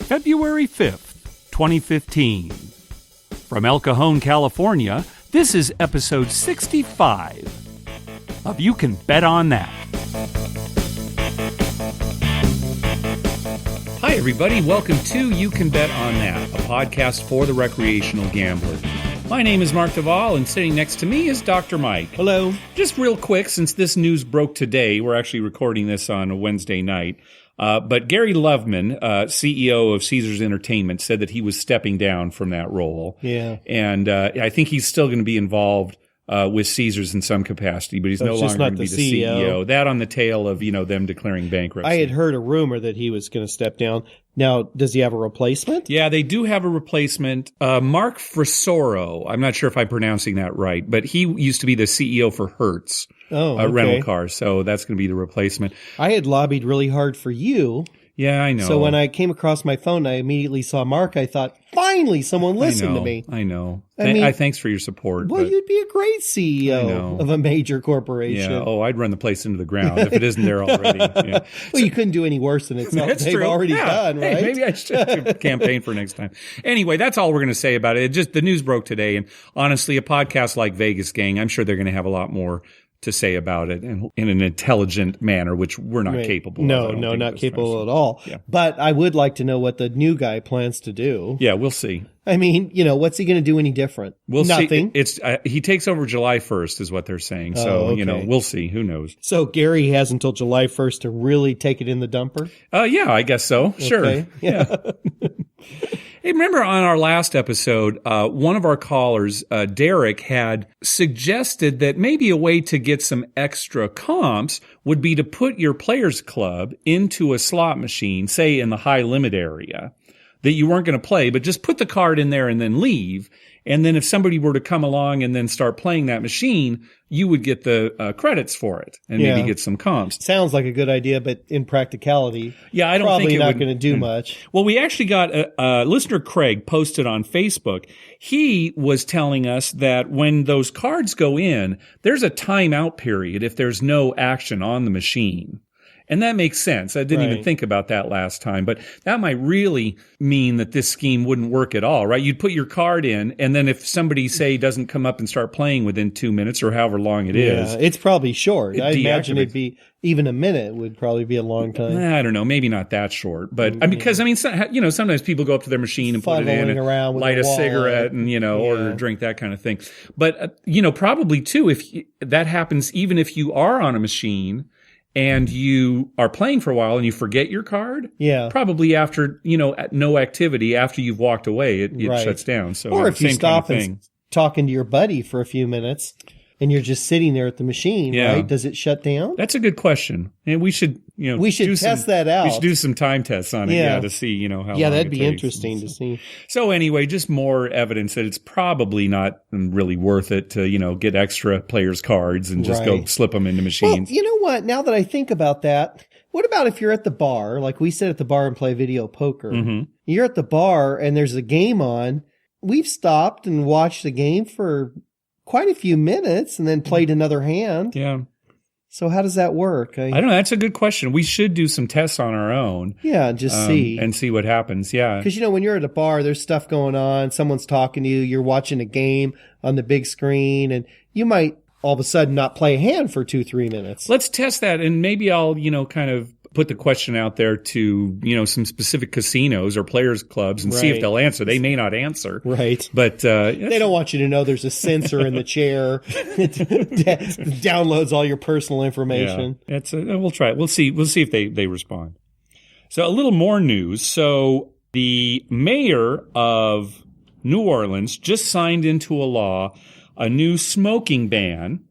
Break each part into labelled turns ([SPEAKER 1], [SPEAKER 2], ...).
[SPEAKER 1] February 5th, 2015. From El Cajon, California, this is episode 65 of You Can Bet on That. Hi, everybody. Welcome to You Can Bet on That, a podcast for the recreational gambler. My name is Mark Duvall, and sitting next to me is Dr. Mike.
[SPEAKER 2] Hello.
[SPEAKER 1] Just real quick, since this news broke today, we're actually recording this on a Wednesday night, but Gary Loveman, CEO of Caesars Entertainment, said that he was stepping down from that role.
[SPEAKER 2] Yeah.
[SPEAKER 1] And I think he's still going to be involved with Caesars in some capacity, but he's no longer going to be the CEO. That on the tail of, them declaring bankruptcy.
[SPEAKER 2] I had heard a rumor that he was going to step down. Now, does he have a replacement?
[SPEAKER 1] Yeah, they do have a replacement. Mark Frisoro. I'm not sure if I'm pronouncing that right, but he used to be the CEO for Hertz, rental cars. So that's going to be the replacement.
[SPEAKER 2] I had lobbied really hard for you.
[SPEAKER 1] Yeah, I know.
[SPEAKER 2] So when I came across my phone, I immediately saw Mark. I thought, finally, someone listened to me.
[SPEAKER 1] I know. Thanks for your support.
[SPEAKER 2] Well, you'd be a great CEO of a major corporation.
[SPEAKER 1] Yeah. Oh, I'd run the place into the ground if it isn't there already. Yeah.
[SPEAKER 2] Well, you couldn't do any worse than they've already done, right?
[SPEAKER 1] Hey, maybe I should campaign for next time. Anyway, that's all we're going to say about it. Just the news broke today, and honestly, a podcast like Vegas Gang, I'm sure they're going to have a lot more to say about it in an intelligent manner, which we're not capable of.
[SPEAKER 2] No, not capable at all.
[SPEAKER 1] Yeah.
[SPEAKER 2] But I would like to know what the new guy plans to do.
[SPEAKER 1] Yeah, we'll see.
[SPEAKER 2] I mean, what's he going to do any different? Nothing.
[SPEAKER 1] See. He takes over July 1st is what they're saying. So, we'll see. Who knows?
[SPEAKER 2] So Gary has until July 1st to really take it in the dumper?
[SPEAKER 1] Yeah, I guess so. Sure.
[SPEAKER 2] Okay.
[SPEAKER 1] Yeah. Hey, remember on our last episode, one of our callers, Derek, had suggested that maybe a way to get some extra comps would be to put your players club into a slot machine, say in the high limit area, that you weren't going to play, but just put the card in there and then leave. And then if somebody were to come along and then start playing that machine, you would get the credits for it and maybe get some comps.
[SPEAKER 2] Sounds like a good idea, but in practicality,
[SPEAKER 1] I don't
[SPEAKER 2] probably
[SPEAKER 1] think
[SPEAKER 2] not going to do much.
[SPEAKER 1] Well, we actually got listener Craig posted on Facebook. He was telling us that when those cards go in, there's a timeout period if there's no action on the machine. And that makes sense. I didn't even think about that last time, but that might really mean that this scheme wouldn't work at all, right? You'd put your card in, and then if somebody, say, doesn't come up and start playing within 2 minutes or however long it is.
[SPEAKER 2] It's probably short. I imagine it'd be even a minute would probably be a long time.
[SPEAKER 1] I don't know. Maybe not that short, but because sometimes people go up to their machine and put it in and light a cigarette and, order a drink, that kind of thing. But, probably too, if that happens, even if you are on a machine and you are playing for a while and you forget your card, probably after, no activity, after you've walked away, it shuts down. So,
[SPEAKER 2] or if you stop and talking to your buddy for a few minutes and you're just sitting there at the machine, right? Does it shut down?
[SPEAKER 1] That's a good question. And we should,
[SPEAKER 2] test that out.
[SPEAKER 1] We should do some time tests on it, to see, how long
[SPEAKER 2] that'd
[SPEAKER 1] it
[SPEAKER 2] be
[SPEAKER 1] takes.
[SPEAKER 2] interesting to see.
[SPEAKER 1] So anyway, just more evidence that it's probably not really worth it to, get extra players' cards and just go slip them into machines.
[SPEAKER 2] Well, you know what? Now that I think about that, what about if you're at the bar, like we sit at the bar and play video poker? Mm-hmm. You're at the bar and there's a game on. We've stopped and watched the game for quite a few minutes and then played another hand.
[SPEAKER 1] Yeah.
[SPEAKER 2] So how does that work?
[SPEAKER 1] I don't know. That's a good question. We should do some tests on our own.
[SPEAKER 2] Yeah, just see.
[SPEAKER 1] And see what happens. Yeah.
[SPEAKER 2] Because, when you're at a bar, there's stuff going on. Someone's talking to you. You're watching a game on the big screen. And you might all of a sudden not play a hand for 2-3 minutes.
[SPEAKER 1] Let's test that. And maybe I'll, kind of put the question out there to, some specific casinos or players clubs and see if they'll answer. They may not answer.
[SPEAKER 2] Right.
[SPEAKER 1] But
[SPEAKER 2] they don't want you to know there's a sensor in the chair. It downloads all your personal information.
[SPEAKER 1] Yeah. We'll try it. We'll see if they respond. So a little more news. So the mayor of New Orleans just signed into a law a new smoking ban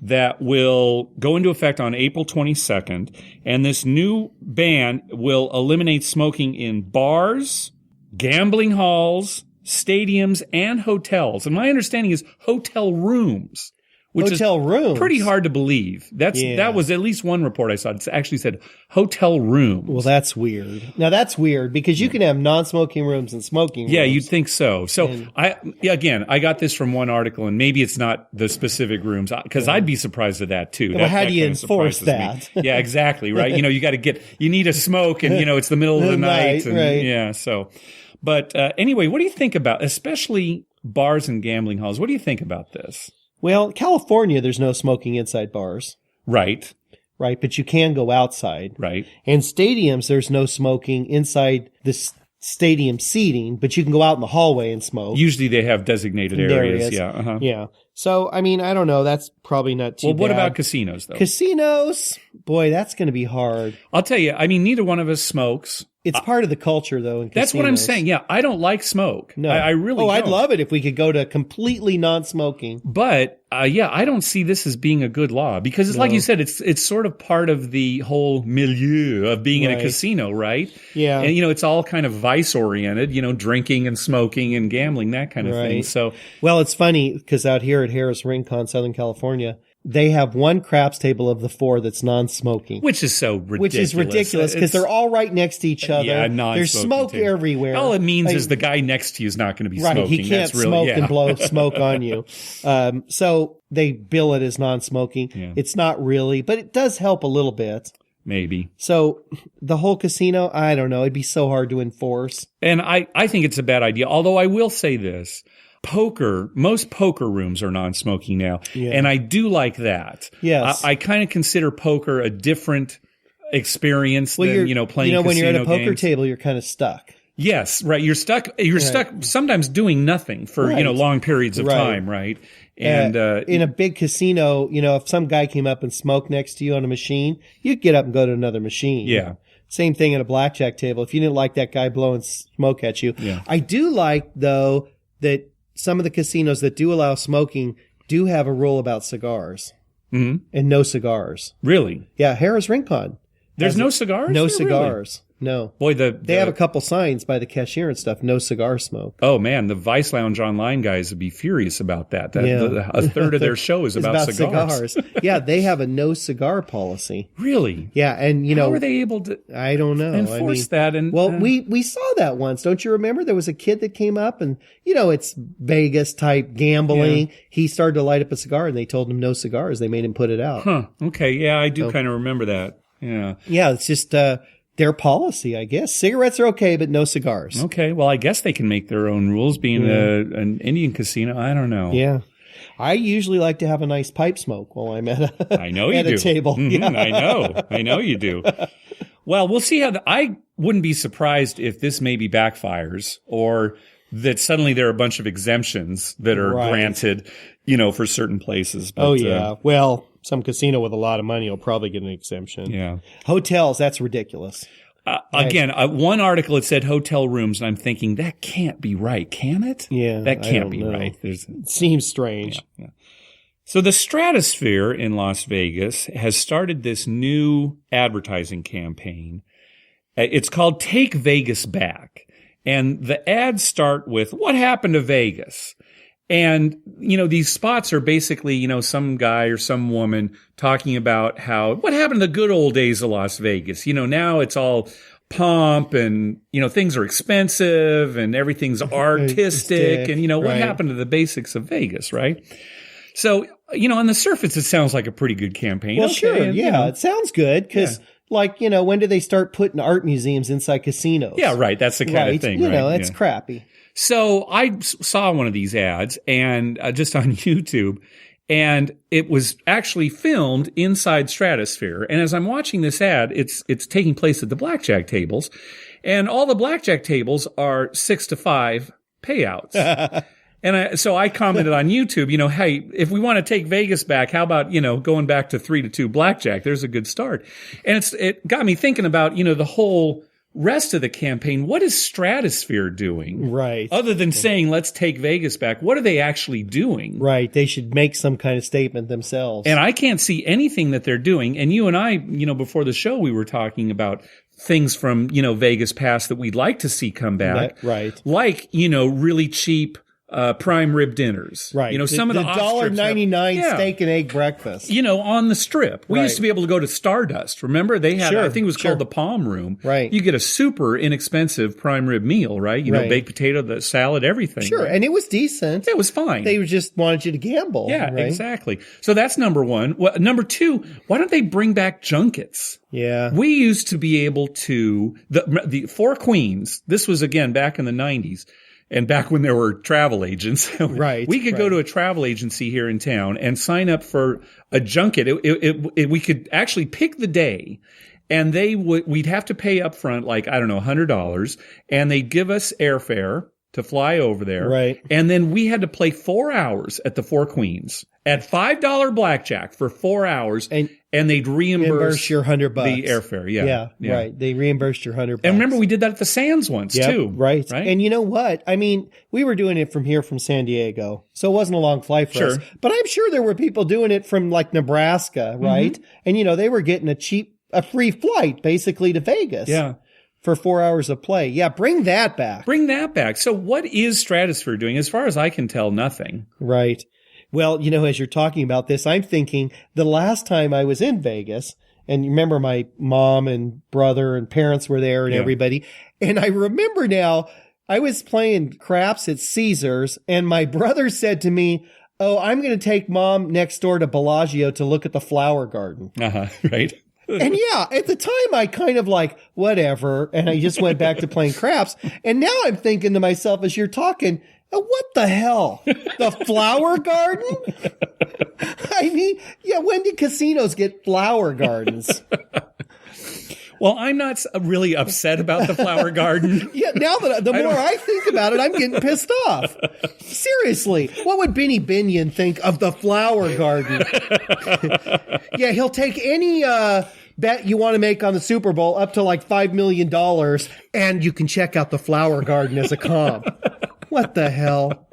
[SPEAKER 1] that will go into effect on April 22nd. And this new ban will eliminate smoking in bars, gambling halls, stadiums, and hotels. And my understanding is hotel rooms which
[SPEAKER 2] hotel rooms.
[SPEAKER 1] Pretty hard to believe. That was at least one report I saw. It actually said hotel rooms.
[SPEAKER 2] Well, that's weird. Now that's weird because you can have non-smoking rooms and smoking rooms.
[SPEAKER 1] Yeah, you'd think so. So I got this from one article, and maybe it's not the specific rooms because I'd be surprised at that too.
[SPEAKER 2] Well, how do you enforce that?
[SPEAKER 1] Yeah, exactly. Right. You need a smoke, and it's the middle of the night.
[SPEAKER 2] Right.
[SPEAKER 1] Yeah. So, but anyway, what do you think about, especially bars and gambling halls? What do you think about this?
[SPEAKER 2] Well, California, there's no smoking inside bars.
[SPEAKER 1] Right.
[SPEAKER 2] Right, but you can go outside.
[SPEAKER 1] Right.
[SPEAKER 2] And stadiums, there's no smoking inside the stadium seating, but you can go out in the hallway and smoke.
[SPEAKER 1] Usually they have designated areas. Yeah. Uh-huh.
[SPEAKER 2] Yeah. So, I mean, I don't know. That's probably not too bad.
[SPEAKER 1] Well, what about casinos, though?
[SPEAKER 2] Casinos? Boy, that's going to be hard.
[SPEAKER 1] I'll tell you, I mean, neither one of us smokes.
[SPEAKER 2] It's part of the culture, though, in casinos.
[SPEAKER 1] That's what I'm saying. Yeah, I don't like smoke.
[SPEAKER 2] No.
[SPEAKER 1] I really don't.
[SPEAKER 2] I'd love it if we could go to completely non-smoking.
[SPEAKER 1] But, I don't see this as being a good law because it's like you said, it's sort of part of the whole milieu of being in a casino, right?
[SPEAKER 2] Yeah.
[SPEAKER 1] And, it's all kind of vice-oriented, drinking and smoking and gambling, that kind of thing. So,
[SPEAKER 2] well, it's funny because out here at Harris Rincon, Southern California, they have one craps table of the 4 that's non-smoking.
[SPEAKER 1] Which is so ridiculous.
[SPEAKER 2] Which is ridiculous because they're all right next to each other.
[SPEAKER 1] Yeah, non-smoking.
[SPEAKER 2] There's smoke everywhere.
[SPEAKER 1] All it means is the guy next to you is not going to be smoking.
[SPEAKER 2] Right, he can't smoke and blow smoke on you. So they bill it as non-smoking. Yeah. It's not really, but it does help a little bit.
[SPEAKER 1] Maybe.
[SPEAKER 2] So the whole casino, I don't know. It'd be so hard to enforce.
[SPEAKER 1] And I think it's a bad idea. Although I will say this. Most poker rooms are non-smoking now. Yeah. And I do like that.
[SPEAKER 2] Yes.
[SPEAKER 1] I kind of consider poker a different experience than, playing casino
[SPEAKER 2] when you're at a poker
[SPEAKER 1] games.
[SPEAKER 2] table, you're kind of stuck.
[SPEAKER 1] Yes, right. You're stuck sometimes doing nothing for, long periods of time, right? And
[SPEAKER 2] in a big casino, if some guy came up and smoked next to you on a machine, you'd get up and go to another machine.
[SPEAKER 1] Yeah.
[SPEAKER 2] Same thing at a blackjack table. If you didn't like that guy blowing smoke at you.
[SPEAKER 1] Yeah.
[SPEAKER 2] I do like, though, that some of the casinos that do allow smoking do have a rule about cigars.
[SPEAKER 1] Mm-hmm.
[SPEAKER 2] And no cigars.
[SPEAKER 1] Really?
[SPEAKER 2] Yeah, Harris Rincon.
[SPEAKER 1] There's no cigars?
[SPEAKER 2] No
[SPEAKER 1] there,
[SPEAKER 2] cigars.
[SPEAKER 1] Really?
[SPEAKER 2] No.
[SPEAKER 1] Boy,
[SPEAKER 2] they have a couple signs by the cashier and stuff. No cigar smoke.
[SPEAKER 1] Oh man, the Vice Lounge Online guys would be furious about that. A third of their show is about cigars.
[SPEAKER 2] Yeah, they have a no cigar policy.
[SPEAKER 1] Really?
[SPEAKER 2] Yeah, and
[SPEAKER 1] how are they able to?
[SPEAKER 2] I don't know.
[SPEAKER 1] Enforce that? And
[SPEAKER 2] we saw that once. Don't you remember? There was a kid that came up, and it's Vegas type gambling. Yeah. He started to light up a cigar, and they told him no cigars. They made him put it out.
[SPEAKER 1] Huh. Okay. Yeah, I do kind of remember that. Yeah.
[SPEAKER 2] Yeah, it's just their policy, I guess. Cigarettes are okay, but no cigars.
[SPEAKER 1] Okay. Well, I guess they can make their own rules being an Indian casino. I don't know.
[SPEAKER 2] Yeah. I usually like to have a nice pipe smoke while I'm at a table.
[SPEAKER 1] Mm-hmm. Yeah. I know you do. Well, we'll see I wouldn't be surprised if this maybe backfires or that suddenly there are a bunch of exemptions that are granted, for certain places. But,
[SPEAKER 2] well, some casino with a lot of money will probably get an exemption.
[SPEAKER 1] Yeah.
[SPEAKER 2] Hotels, that's ridiculous.
[SPEAKER 1] Again, one article, it said hotel rooms, and I'm thinking, that can't be right, can it?
[SPEAKER 2] Yeah.
[SPEAKER 1] That can't be right.
[SPEAKER 2] It seems strange.
[SPEAKER 1] Yeah. So the Stratosphere in Las Vegas has started this new advertising campaign. It's called Take Vegas Back. And the ads start with, what happened to Vegas? And, these spots are basically, some guy or some woman talking about what happened to the good old days of Las Vegas? Now it's all pomp and, things are expensive and everything's artistic and, what happened to the basics of Vegas, right? So, on the surface, it sounds like a pretty good campaign.
[SPEAKER 2] Well, sure. Yeah, it sounds good because when do they start putting art museums inside casinos?
[SPEAKER 1] Yeah, right. That's the kind of thing, right?
[SPEAKER 2] That's crappy.
[SPEAKER 1] So I saw one of these ads and just on YouTube, and it was actually filmed inside Stratosphere. And as I'm watching this ad, it's taking place at the blackjack tables, and all the blackjack tables are 6-5 payouts. And so I commented on YouTube, hey, if we want to take Vegas back, how about, going back to 3-2 blackjack? There's a good start. And it got me thinking about, the whole rest of the campaign. What is Stratosphere doing?
[SPEAKER 2] Right.
[SPEAKER 1] Other than saying, let's take Vegas back, what are they actually doing?
[SPEAKER 2] Right. They should make some kind of statement themselves.
[SPEAKER 1] And I can't see anything that they're doing. And you and I, before the show, we were talking about things from, Vegas past that we'd like to see come back.
[SPEAKER 2] Right.
[SPEAKER 1] Like, really cheap prime rib dinners.
[SPEAKER 2] Right.
[SPEAKER 1] You know, some of the
[SPEAKER 2] $1.99 steak and egg breakfast.
[SPEAKER 1] You know, on the Strip. We used to be able to go to Stardust. Remember? They had, I think it was called the Palm Room.
[SPEAKER 2] Right.
[SPEAKER 1] You get a super inexpensive prime rib meal, right? You know, baked potato, the salad, everything.
[SPEAKER 2] Sure.
[SPEAKER 1] Right?
[SPEAKER 2] And it was decent.
[SPEAKER 1] It was fine.
[SPEAKER 2] They just wanted you to gamble.
[SPEAKER 1] Yeah,
[SPEAKER 2] right?
[SPEAKER 1] exactly. So that's number one. Well, number two, why don't they bring back junkets?
[SPEAKER 2] Yeah.
[SPEAKER 1] We used to be able to, the Four Queens, this was again back in the 90s. And back when there were travel agents, we could go to a travel agency here in town and sign up for a junket. We could actually pick the day, and we'd have to pay up front, like, I don't know, $100, and they'd give us airfare to fly over there.
[SPEAKER 2] Right.
[SPEAKER 1] And then we had to play 4 hours at the Four Queens at $5 blackjack for 4 hours. And they'd reimburse
[SPEAKER 2] your $100.
[SPEAKER 1] The airfare. Yeah.
[SPEAKER 2] Right. They reimbursed your $100.
[SPEAKER 1] And remember, we did that at the Sands once too.
[SPEAKER 2] Right. And you know what? I mean, we were doing it from San Diego. So it wasn't a long flight for us. But I'm sure there were people doing it from like Nebraska, right? Mm-hmm. And you know, they were getting a free flight basically to Vegas.
[SPEAKER 1] Yeah.
[SPEAKER 2] For 4 hours of play. Yeah, bring that back.
[SPEAKER 1] Bring that back. So what is Stratosphere doing? As far as I can tell, nothing.
[SPEAKER 2] Right. Well, you know, as you're talking about this, I'm thinking the last time I was in Vegas, and you remember my mom and brother and parents were there and everybody, and I remember now I was playing craps at Caesars, and my brother said to me, "Oh, I'm going to take Mom next door to Bellagio to look at the flower garden."
[SPEAKER 1] Right.
[SPEAKER 2] And yeah, at the time I kind of like, whatever. And I just went back to playing craps. And now I'm thinking to myself as you're talking, what the hell? The flower garden? I mean, yeah, when did casinos get flower gardens?
[SPEAKER 1] Well, I'm not really upset about the flower garden.
[SPEAKER 2] Yeah, now that the more I think about it, I'm getting pissed off. Seriously, what would Benny Binion think of the flower garden? Yeah, he'll take any bet you want to make on the Super Bowl up to like $5 million, and you can check out the flower garden as a comp. What the hell?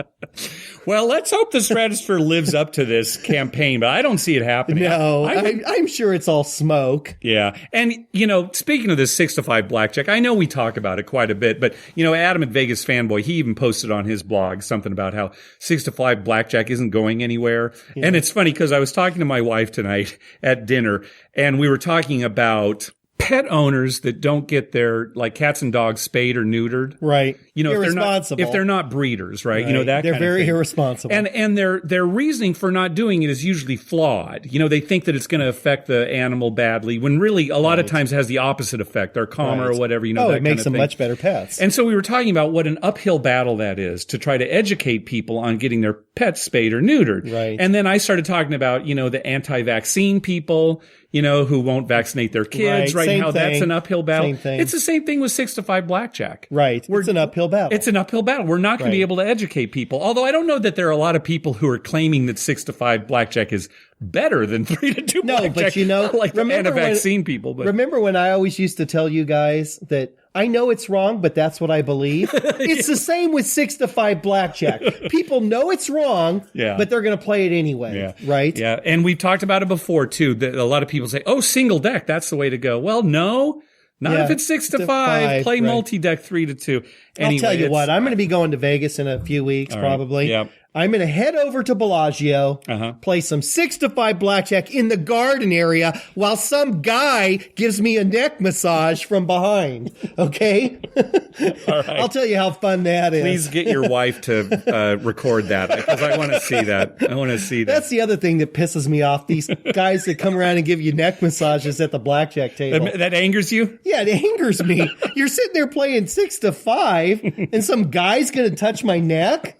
[SPEAKER 1] Well, let's hope the Stratosphere lives up to this campaign, but I don't see it happening.
[SPEAKER 2] No, I'm sure it's all smoke.
[SPEAKER 1] Yeah. And, you know, speaking of this 6-to-5 blackjack, I know we talk about it quite a bit, but, you know, Adam at Vegas Fanboy, he even posted on his blog something about how 6-to-5 blackjack isn't going anywhere. Yeah. And it's funny because I was talking to my wife tonight at dinner, and we were talking about pet owners that don't get their, like, cats and dogs spayed or neutered.
[SPEAKER 2] Right.
[SPEAKER 1] You know,
[SPEAKER 2] irresponsible.
[SPEAKER 1] if they're not breeders, right? You know, that
[SPEAKER 2] they're
[SPEAKER 1] kind of
[SPEAKER 2] very
[SPEAKER 1] thing.
[SPEAKER 2] irresponsible.
[SPEAKER 1] And their reasoning for not doing it is usually flawed. You know, they think that it's going to affect the animal badly when really a lot of times it has the opposite effect. They're calmer or whatever, you know, that
[SPEAKER 2] it makes
[SPEAKER 1] kind of
[SPEAKER 2] them much better pets.
[SPEAKER 1] And so we were talking about what an uphill battle that is to try to educate people on getting their pets spayed or neutered.
[SPEAKER 2] Right.
[SPEAKER 1] And then I started talking about, you know, the anti-vaccine people, you know, who won't vaccinate their kids, right? And how that's an uphill battle.
[SPEAKER 2] Same thing.
[SPEAKER 1] It's the same thing with 6-to-5 blackjack.
[SPEAKER 2] Right. It's an uphill battle.
[SPEAKER 1] It's an uphill battle. We're not going to be able to educate people. Although I don't know that there are a lot of people who are claiming that 6-to-5 blackjack is better than 3-to-2 blackjack.
[SPEAKER 2] No, but you know,
[SPEAKER 1] like the anti-vaccine people. But
[SPEAKER 2] remember when I always used to tell you guys that I know it's wrong, but that's what I believe? It's the same with 6-to-5 blackjack. People know it's wrong, but they're going to play it anyway, right?
[SPEAKER 1] Yeah, and we've talked about it before, too. That a lot of people say, oh, single deck, that's the way to go. Well, no. Not if it's 6-to-5. Play multi-deck 3-to-2. Anyway,
[SPEAKER 2] I'll tell you what, I'm going to be going to Vegas in a few weeks, probably.
[SPEAKER 1] Yep.
[SPEAKER 2] I'm going to head over to Bellagio, play some 6-to-5 blackjack in the garden area while some guy gives me a neck massage from behind. Okay? All right. I'll tell you how fun that is.
[SPEAKER 1] Please get your wife to record that because I want to see that. I want to see that.
[SPEAKER 2] That's the other thing that pisses me off. These guys that come around and give you neck massages at the blackjack table.
[SPEAKER 1] That angers you?
[SPEAKER 2] Yeah, it angers me. You're sitting there playing 6-to-5 and some guy's going to touch my neck?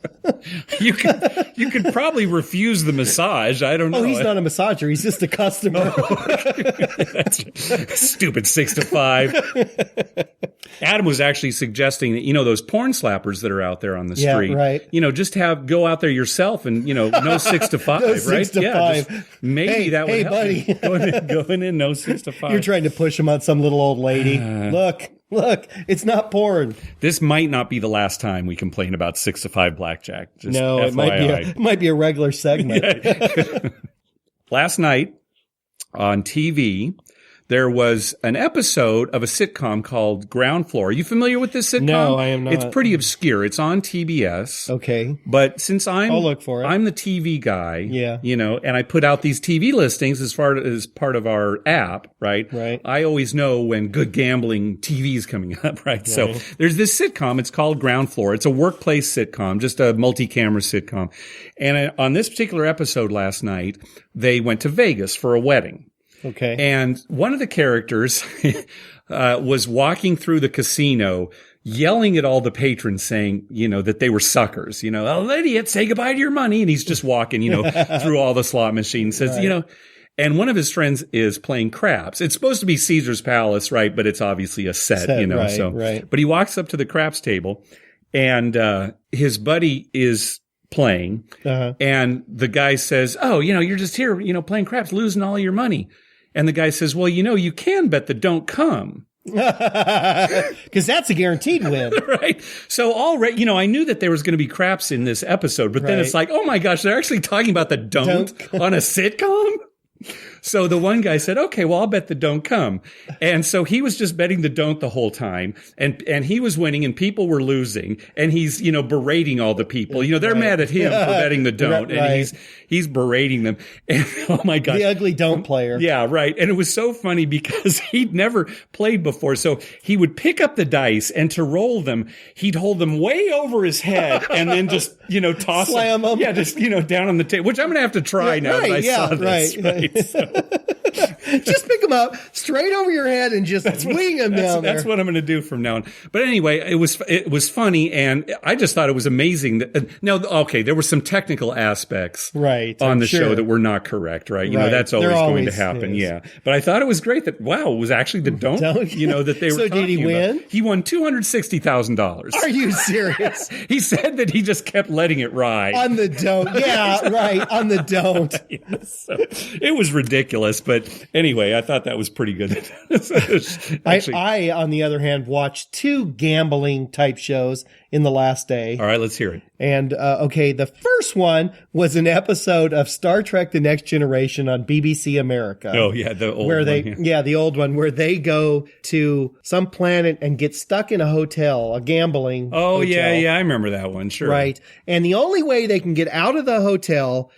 [SPEAKER 1] You could probably refuse the massage. I don't know.
[SPEAKER 2] Oh, he's not a massager. He's just a customer.
[SPEAKER 1] That's stupid 6-to-5. Adam was actually suggesting that, you know, those porn slappers that are out there on the street,
[SPEAKER 2] right.
[SPEAKER 1] You know, just go out there yourself and, you know, no 6-to-5,
[SPEAKER 2] no
[SPEAKER 1] right?
[SPEAKER 2] 6-to-5.
[SPEAKER 1] Yeah, maybe that would help.
[SPEAKER 2] Hey, buddy.
[SPEAKER 1] Going in, no 6-to-5.
[SPEAKER 2] You're trying to push him on some little old lady. Look, it's not porn.
[SPEAKER 1] This might not be the last time we complain about 6-to-5 blackjack. Just
[SPEAKER 2] no,
[SPEAKER 1] FYI.
[SPEAKER 2] it might be a regular segment.
[SPEAKER 1] Last night on TV, there was an episode of a sitcom called Ground Floor. Are you familiar with this sitcom?
[SPEAKER 2] No, I am not.
[SPEAKER 1] It's pretty obscure. It's on TBS.
[SPEAKER 2] Okay.
[SPEAKER 1] But since
[SPEAKER 2] I'll look for it.
[SPEAKER 1] I'm the TV guy,
[SPEAKER 2] Yeah.
[SPEAKER 1] And I put out these TV listings as part of our app, right?
[SPEAKER 2] Right.
[SPEAKER 1] I always know when good gambling TV is coming up, right? So there's this sitcom. It's called Ground Floor. It's a workplace sitcom, just a multi-camera sitcom. And on this particular episode last night, they went to Vegas for a wedding.
[SPEAKER 2] Okay.
[SPEAKER 1] And one of the characters was walking through the casino yelling at all the patrons saying, that they were suckers, oh, idiot, say goodbye to your money. And he's just walking, through all the slot machines, says,
[SPEAKER 2] Right.
[SPEAKER 1] And one of his friends is playing craps. It's supposed to be Caesar's Palace, right? But it's obviously a set,
[SPEAKER 2] right, right.
[SPEAKER 1] But he walks up to the craps table and his buddy is playing.
[SPEAKER 2] Uh-huh.
[SPEAKER 1] And the guy says, oh, you're just here, playing craps, losing all your money. And the guy says, well, you can bet the don't come.
[SPEAKER 2] Because that's a guaranteed win.
[SPEAKER 1] Right. So already, I knew that there was going to be craps in this episode, but then
[SPEAKER 2] Right.
[SPEAKER 1] it's like, oh my gosh, they're actually talking about the don't on a sitcom? So the one guy said, okay, well, I'll bet the don't come. And so he was just betting the don't the whole time. And he was winning and people were losing. And he's, berating all the people. They're mad at him for betting the don't.
[SPEAKER 2] Right.
[SPEAKER 1] And he's berating them. And oh my gosh.
[SPEAKER 2] The ugly don't player.
[SPEAKER 1] Yeah, right. And it was so funny because he'd never played before. So he would pick up the dice and to roll them, he'd hold them way over his head and then just, toss
[SPEAKER 2] Slam them.
[SPEAKER 1] Yeah, just, down on the table, which I'm going to have to try now that I saw this.
[SPEAKER 2] Right.
[SPEAKER 1] So,
[SPEAKER 2] Just pick them up straight over your head and just wing them down there.
[SPEAKER 1] that's what I'm going to do from now on. But anyway, it was funny, and I just thought it was amazing. There were some technical aspects on the show that were not correct, right? That's always going to happen.
[SPEAKER 2] Is.
[SPEAKER 1] Yeah, but I thought it was great that it was actually the don't that they were.
[SPEAKER 2] So
[SPEAKER 1] talking
[SPEAKER 2] did he win?
[SPEAKER 1] About. He won $260,000.
[SPEAKER 2] Are you serious?
[SPEAKER 1] He said that he just kept letting it ride
[SPEAKER 2] On the don't. Yeah, right. On the don't.
[SPEAKER 1] Yes, so it was ridiculous, but anyway, I thought that was pretty good. Actually,
[SPEAKER 2] I, on the other hand, watched 2 gambling type shows in the last day.
[SPEAKER 1] All right, let's hear it.
[SPEAKER 2] And, the first one was an episode of Star Trek The Next Generation on BBC America.
[SPEAKER 1] Oh, yeah, the old one.
[SPEAKER 2] The old one, where they go to some planet and get stuck in a hotel, a gambling hotel.
[SPEAKER 1] Yeah, I remember that one, sure.
[SPEAKER 2] Right. And the only way they can get out of the hotel,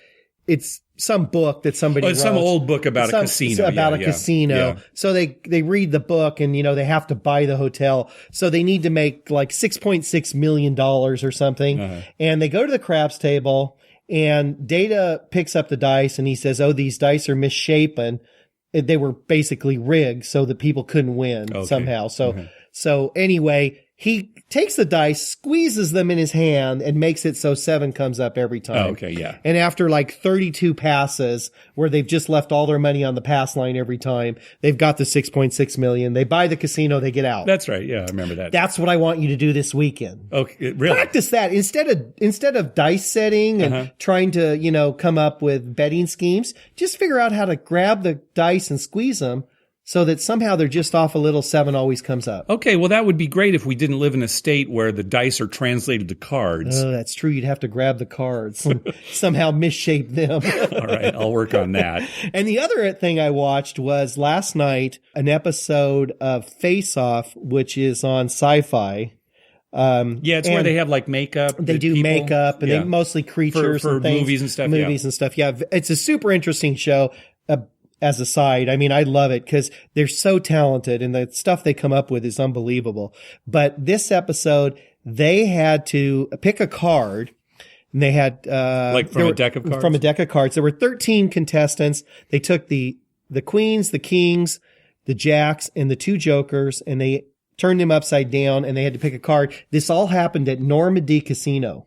[SPEAKER 2] it's some book that somebody wrote.
[SPEAKER 1] Some old book about a casino.
[SPEAKER 2] About a casino.
[SPEAKER 1] Yeah.
[SPEAKER 2] So they read the book and, they have to buy the hotel. So they need to make like $6.6 million or something. Uh-huh. And they go to the craps table and Data picks up the dice and he says, oh, these dice are misshapen. They were basically rigged so that people couldn't win somehow. So anyway, he takes the dice, squeezes them in his hand, and makes it so 7 comes up every time.
[SPEAKER 1] Oh, okay, yeah.
[SPEAKER 2] And after like 32 passes, where they've just left all their money on the pass line every time, they've got the 6.6 million. They buy the casino, they get out.
[SPEAKER 1] That's right. Yeah, I remember that.
[SPEAKER 2] That's what I want you to do this weekend.
[SPEAKER 1] Okay, really?
[SPEAKER 2] Practice that instead of dice setting and trying to, come up with betting schemes. Just figure out how to grab the dice and squeeze them, so that somehow they're just off a little 7 always comes up.
[SPEAKER 1] Okay, well, that would be great if we didn't live in a state where the dice are translated to cards.
[SPEAKER 2] Oh, that's true. You'd have to grab the cards and somehow misshape them.
[SPEAKER 1] All right, I'll work on that.
[SPEAKER 2] And the other thing I watched was last night an episode of Face Off, which is on Sci-Fi.
[SPEAKER 1] It's where they have like makeup.
[SPEAKER 2] They do
[SPEAKER 1] people.
[SPEAKER 2] makeup and they mostly creatures
[SPEAKER 1] for
[SPEAKER 2] and things.
[SPEAKER 1] Movies and stuff.
[SPEAKER 2] Movies and stuff. Yeah, it's a super interesting show. As a side, I mean, I love it because they're so talented and the stuff they come up with is unbelievable. But this episode, they had to pick a card. And they had
[SPEAKER 1] from a deck of cards.
[SPEAKER 2] From a deck of cards. There were 13 contestants. They took the queens, the kings, the jacks, and the 2 jokers, and they turned them upside down, and they had to pick a card. This all happened at Normandy Casino.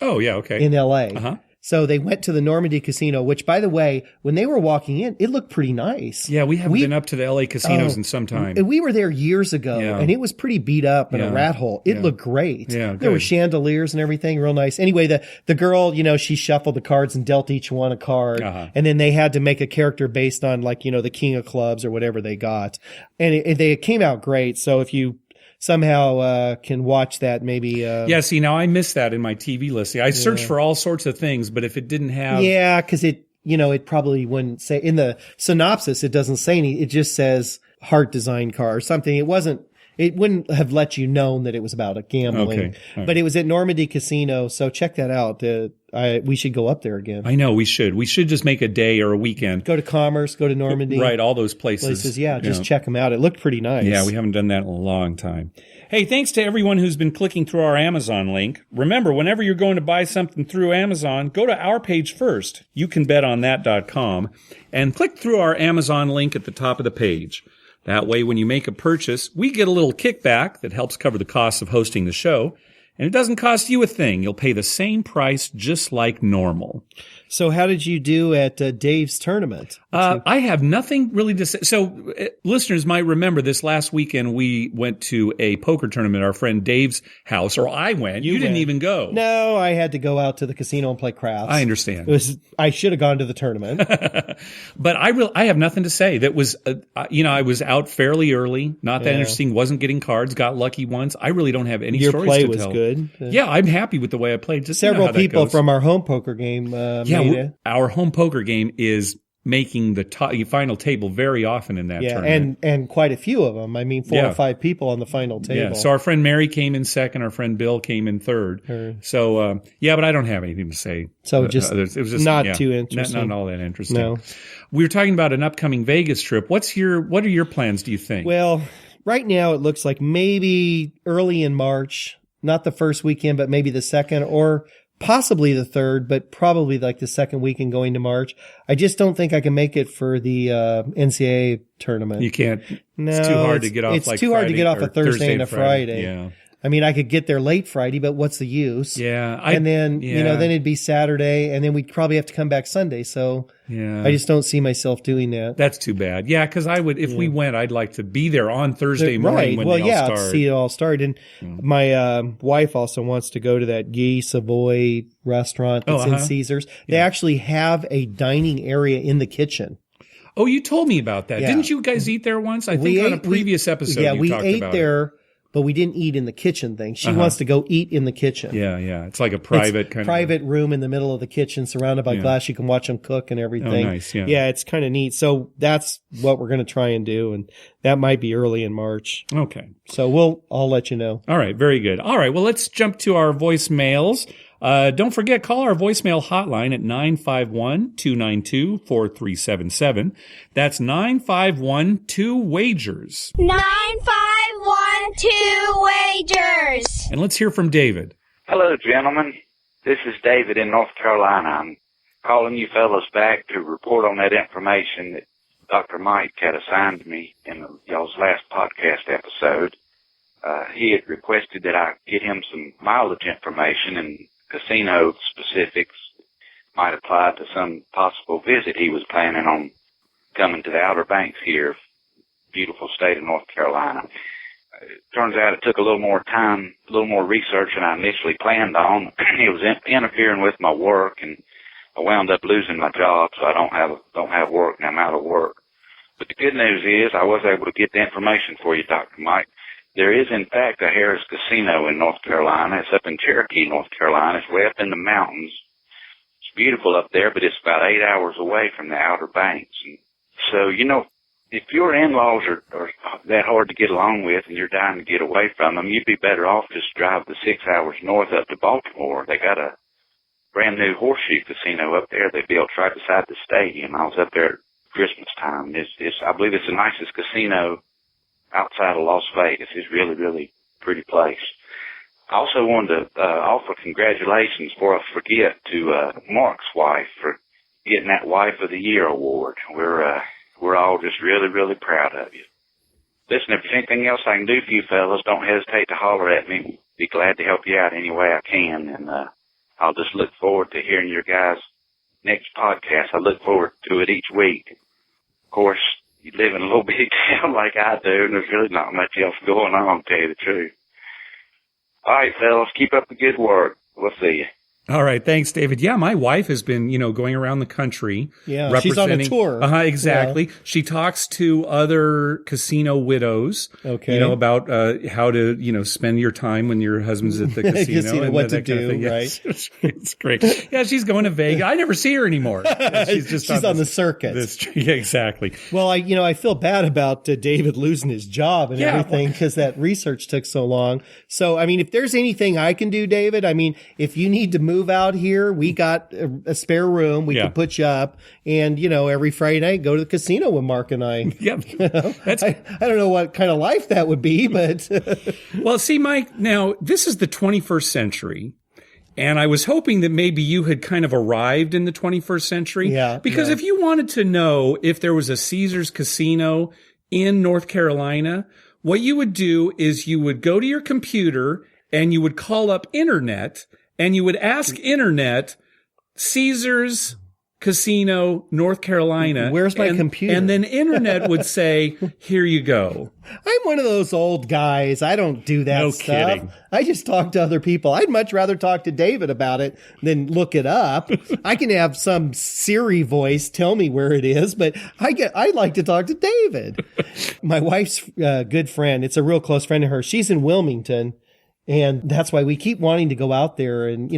[SPEAKER 1] Oh, yeah, okay.
[SPEAKER 2] In LA.
[SPEAKER 1] Uh-huh.
[SPEAKER 2] So they went to the Normandy Casino, which, by the way, when they were walking in, it looked pretty nice.
[SPEAKER 1] Yeah, we haven't been up to the LA casinos in some time.
[SPEAKER 2] We were there years ago, and it was pretty beat up and a rat hole. It looked great.
[SPEAKER 1] Yeah,
[SPEAKER 2] there were chandeliers and everything, real nice. Anyway, the girl, she shuffled the cards and dealt each one a card. Uh-huh. And then they had to make a character based on, the king of clubs or whatever they got. And it came out great. So if you somehow can watch that maybe.
[SPEAKER 1] See, now I missed that in my TV listing. I searched for all sorts of things, but if it didn't have.
[SPEAKER 2] Yeah, because it probably wouldn't say in the synopsis, it doesn't say any. It just says Heart design car or something. It wouldn't have let you know that it was about a gambling,
[SPEAKER 1] Okay. Right.
[SPEAKER 2] But it was at Normandy Casino. So check that out. We should go up there again.
[SPEAKER 1] I know we should. We should just make a day or a weekend.
[SPEAKER 2] Go to Commerce, go to Normandy.
[SPEAKER 1] Right, all those places.
[SPEAKER 2] Yeah, just check them out. It looked pretty nice.
[SPEAKER 1] Yeah, we haven't done that in a long time. Hey, thanks to everyone who's been clicking through our Amazon link. Remember, whenever you're going to buy something through Amazon, go to our page first. YouCanBetOnThat.com and click through our Amazon link at the top of the page. That way, when you make a purchase, we get a little kickback that helps cover the costs of hosting the show. And it doesn't cost you a thing. You'll pay the same price just like normal.
[SPEAKER 2] So how did you do at Dave's tournament?
[SPEAKER 1] I have nothing really to say. So listeners might remember this last weekend we went to a poker tournament at our friend Dave's house, or I went. You didn't even go.
[SPEAKER 2] No, I had to go out to the casino and play craps.
[SPEAKER 1] I understand.
[SPEAKER 2] I should have gone to the tournament.
[SPEAKER 1] But I have nothing to say. That was, I was out fairly early. Not that interesting. Wasn't getting cards. Got lucky once. I really don't have any stories to tell.
[SPEAKER 2] Your play was good.
[SPEAKER 1] Yeah, I'm happy with the way I played. Just
[SPEAKER 2] several people from our home poker game
[SPEAKER 1] our home poker game is making the final table very often in that tournament.
[SPEAKER 2] and quite a few of them. I mean, 4 or 5 people on the final table.
[SPEAKER 1] Yeah, so our friend Mary came in second. Our friend Bill came in third. So, but I don't have anything to say.
[SPEAKER 2] So it was just not too interesting.
[SPEAKER 1] Not all that interesting.
[SPEAKER 2] No.
[SPEAKER 1] We were talking about an upcoming Vegas trip. What are your plans, do you think?
[SPEAKER 2] Well, right now it looks like maybe early in March, not the first weekend, but maybe the second, or possibly the third, but probably like the second weekend going to March. I just don't think I can make it for the NCAA tournament.
[SPEAKER 1] You can't.
[SPEAKER 2] No,
[SPEAKER 1] it's too hard to get off.
[SPEAKER 2] It's too hard to get off a Thursday and a Friday.
[SPEAKER 1] Yeah.
[SPEAKER 2] I mean, I could get there late Friday, but what's the use?
[SPEAKER 1] Yeah.
[SPEAKER 2] Then it'd be Saturday, and then we'd probably have to come back Sunday. So I just don't see myself doing that.
[SPEAKER 1] That's too bad. Yeah, because if we went, I'd like to be there on Thursday morning when they all start.
[SPEAKER 2] To see it all start. And my wife also wants to go to that Guy Savoy restaurant that's in Caesars. They actually have a dining area in the kitchen.
[SPEAKER 1] Oh, you told me about that. Yeah. Didn't you guys eat there once? I think on a previous episode you talked about it. Yeah, we ate
[SPEAKER 2] there. But we didn't eat in the kitchen thing. She wants to go eat in the kitchen.
[SPEAKER 1] Yeah. It's like a private
[SPEAKER 2] private room in the middle of the kitchen, surrounded by glass. You can watch them cook and everything.
[SPEAKER 1] Oh, nice. Yeah.
[SPEAKER 2] Yeah, it's kind of neat. So that's what we're going to try and do, and that might be early in March.
[SPEAKER 1] Okay.
[SPEAKER 2] So I'll let you know.
[SPEAKER 1] All right. Very good. All right. Well, let's jump to our voicemails. Don't forget, call our voicemail hotline at 951-292-4377. That's 951-2-WAGERS.
[SPEAKER 3] 951-2-WAGERS.
[SPEAKER 1] And let's hear from David.
[SPEAKER 4] Hello, gentlemen. This is David in North Carolina. I'm calling you fellas back to report on that information that Dr. Mike had assigned me in y'all's last podcast episode. He had requested that I get him some mileage information and casino specifics might apply to some possible visit he was planning on coming to the Outer Banks here, beautiful state of North Carolina. It turns out it took a little more time, a little more research than I initially planned on. It was interfering with my work, and I wound up losing my job, so I don't have work, and I'm out of work. But the good news is I was able to get the information for you, Dr. Mike. There is, in fact, a Harris Casino in North Carolina. It's up in Cherokee, North Carolina. It's way up in the mountains. It's beautiful up there, but it's about 8 hours away from the Outer Banks. And so, if your in-laws are that hard to get along with and you're dying to get away from them, you'd be better off just drive the 6 hours north up to Baltimore. They got a brand new horseshoe casino up there they built right beside the stadium. I was up there at Christmas time. I believe it's the nicest casino outside of Las Vegas. It's really, really pretty place. I also wanted to offer congratulations before I forget to Mark's wife for getting that Wife of the Year award. We're all just really, really proud of you. Listen, if there's anything else I can do for you fellas, don't hesitate to holler at me. Be glad to help you out any way I can, and I'll just look forward to hearing your guys' next podcast. I look forward to it each week. Of course, you live in a little big town like I do, and there's really not much else going on, to tell you the truth. All right, fellas, keep up the good work. We'll see you.
[SPEAKER 1] All right. Thanks, David. Yeah, my wife has been, going around the country.
[SPEAKER 2] Yeah, she's on a tour.
[SPEAKER 1] Exactly.
[SPEAKER 2] Yeah.
[SPEAKER 1] She talks to other casino widows.
[SPEAKER 2] Okay.
[SPEAKER 1] About how to, spend your time when your husband's at the casino. And
[SPEAKER 2] what to
[SPEAKER 1] that kind of
[SPEAKER 2] do,
[SPEAKER 1] thing.
[SPEAKER 2] right?
[SPEAKER 1] Yes. It's great. Yeah, she's going to Vegas. I never see her anymore. She's
[SPEAKER 2] on the circuit.
[SPEAKER 1] Yeah, exactly.
[SPEAKER 2] Well, I feel bad about David losing his job and everything because that research took so long. So, if there's anything I can do, David, if you need to move out here, we got a spare room. We can put you up, and every Friday night go to the casino with Mark and I.
[SPEAKER 1] Yeah,
[SPEAKER 2] I don't know what kind of life that would be, but
[SPEAKER 1] well, see, Mike. Now this is the 21st century, and I was hoping that maybe you had kind of arrived in the 21st century.
[SPEAKER 2] Yeah,
[SPEAKER 1] because if you wanted to know if there was a Caesars Casino in North Carolina, what you would do is you would go to your computer and you would call up internet. And you would ask internet, Caesars Casino, North Carolina.
[SPEAKER 2] Where's my computer?
[SPEAKER 1] And then internet would say, here you go.
[SPEAKER 2] I'm one of those old guys. I don't do that stuff.
[SPEAKER 1] Kidding.
[SPEAKER 2] I just talk to other people. I'd much rather talk to David about it than look it up. I can have some Siri voice tell me where it is, but I like to talk to David. My wife's good friend, it's a real close friend of hers. She's in Wilmington. And that's why we keep wanting to go out there. And,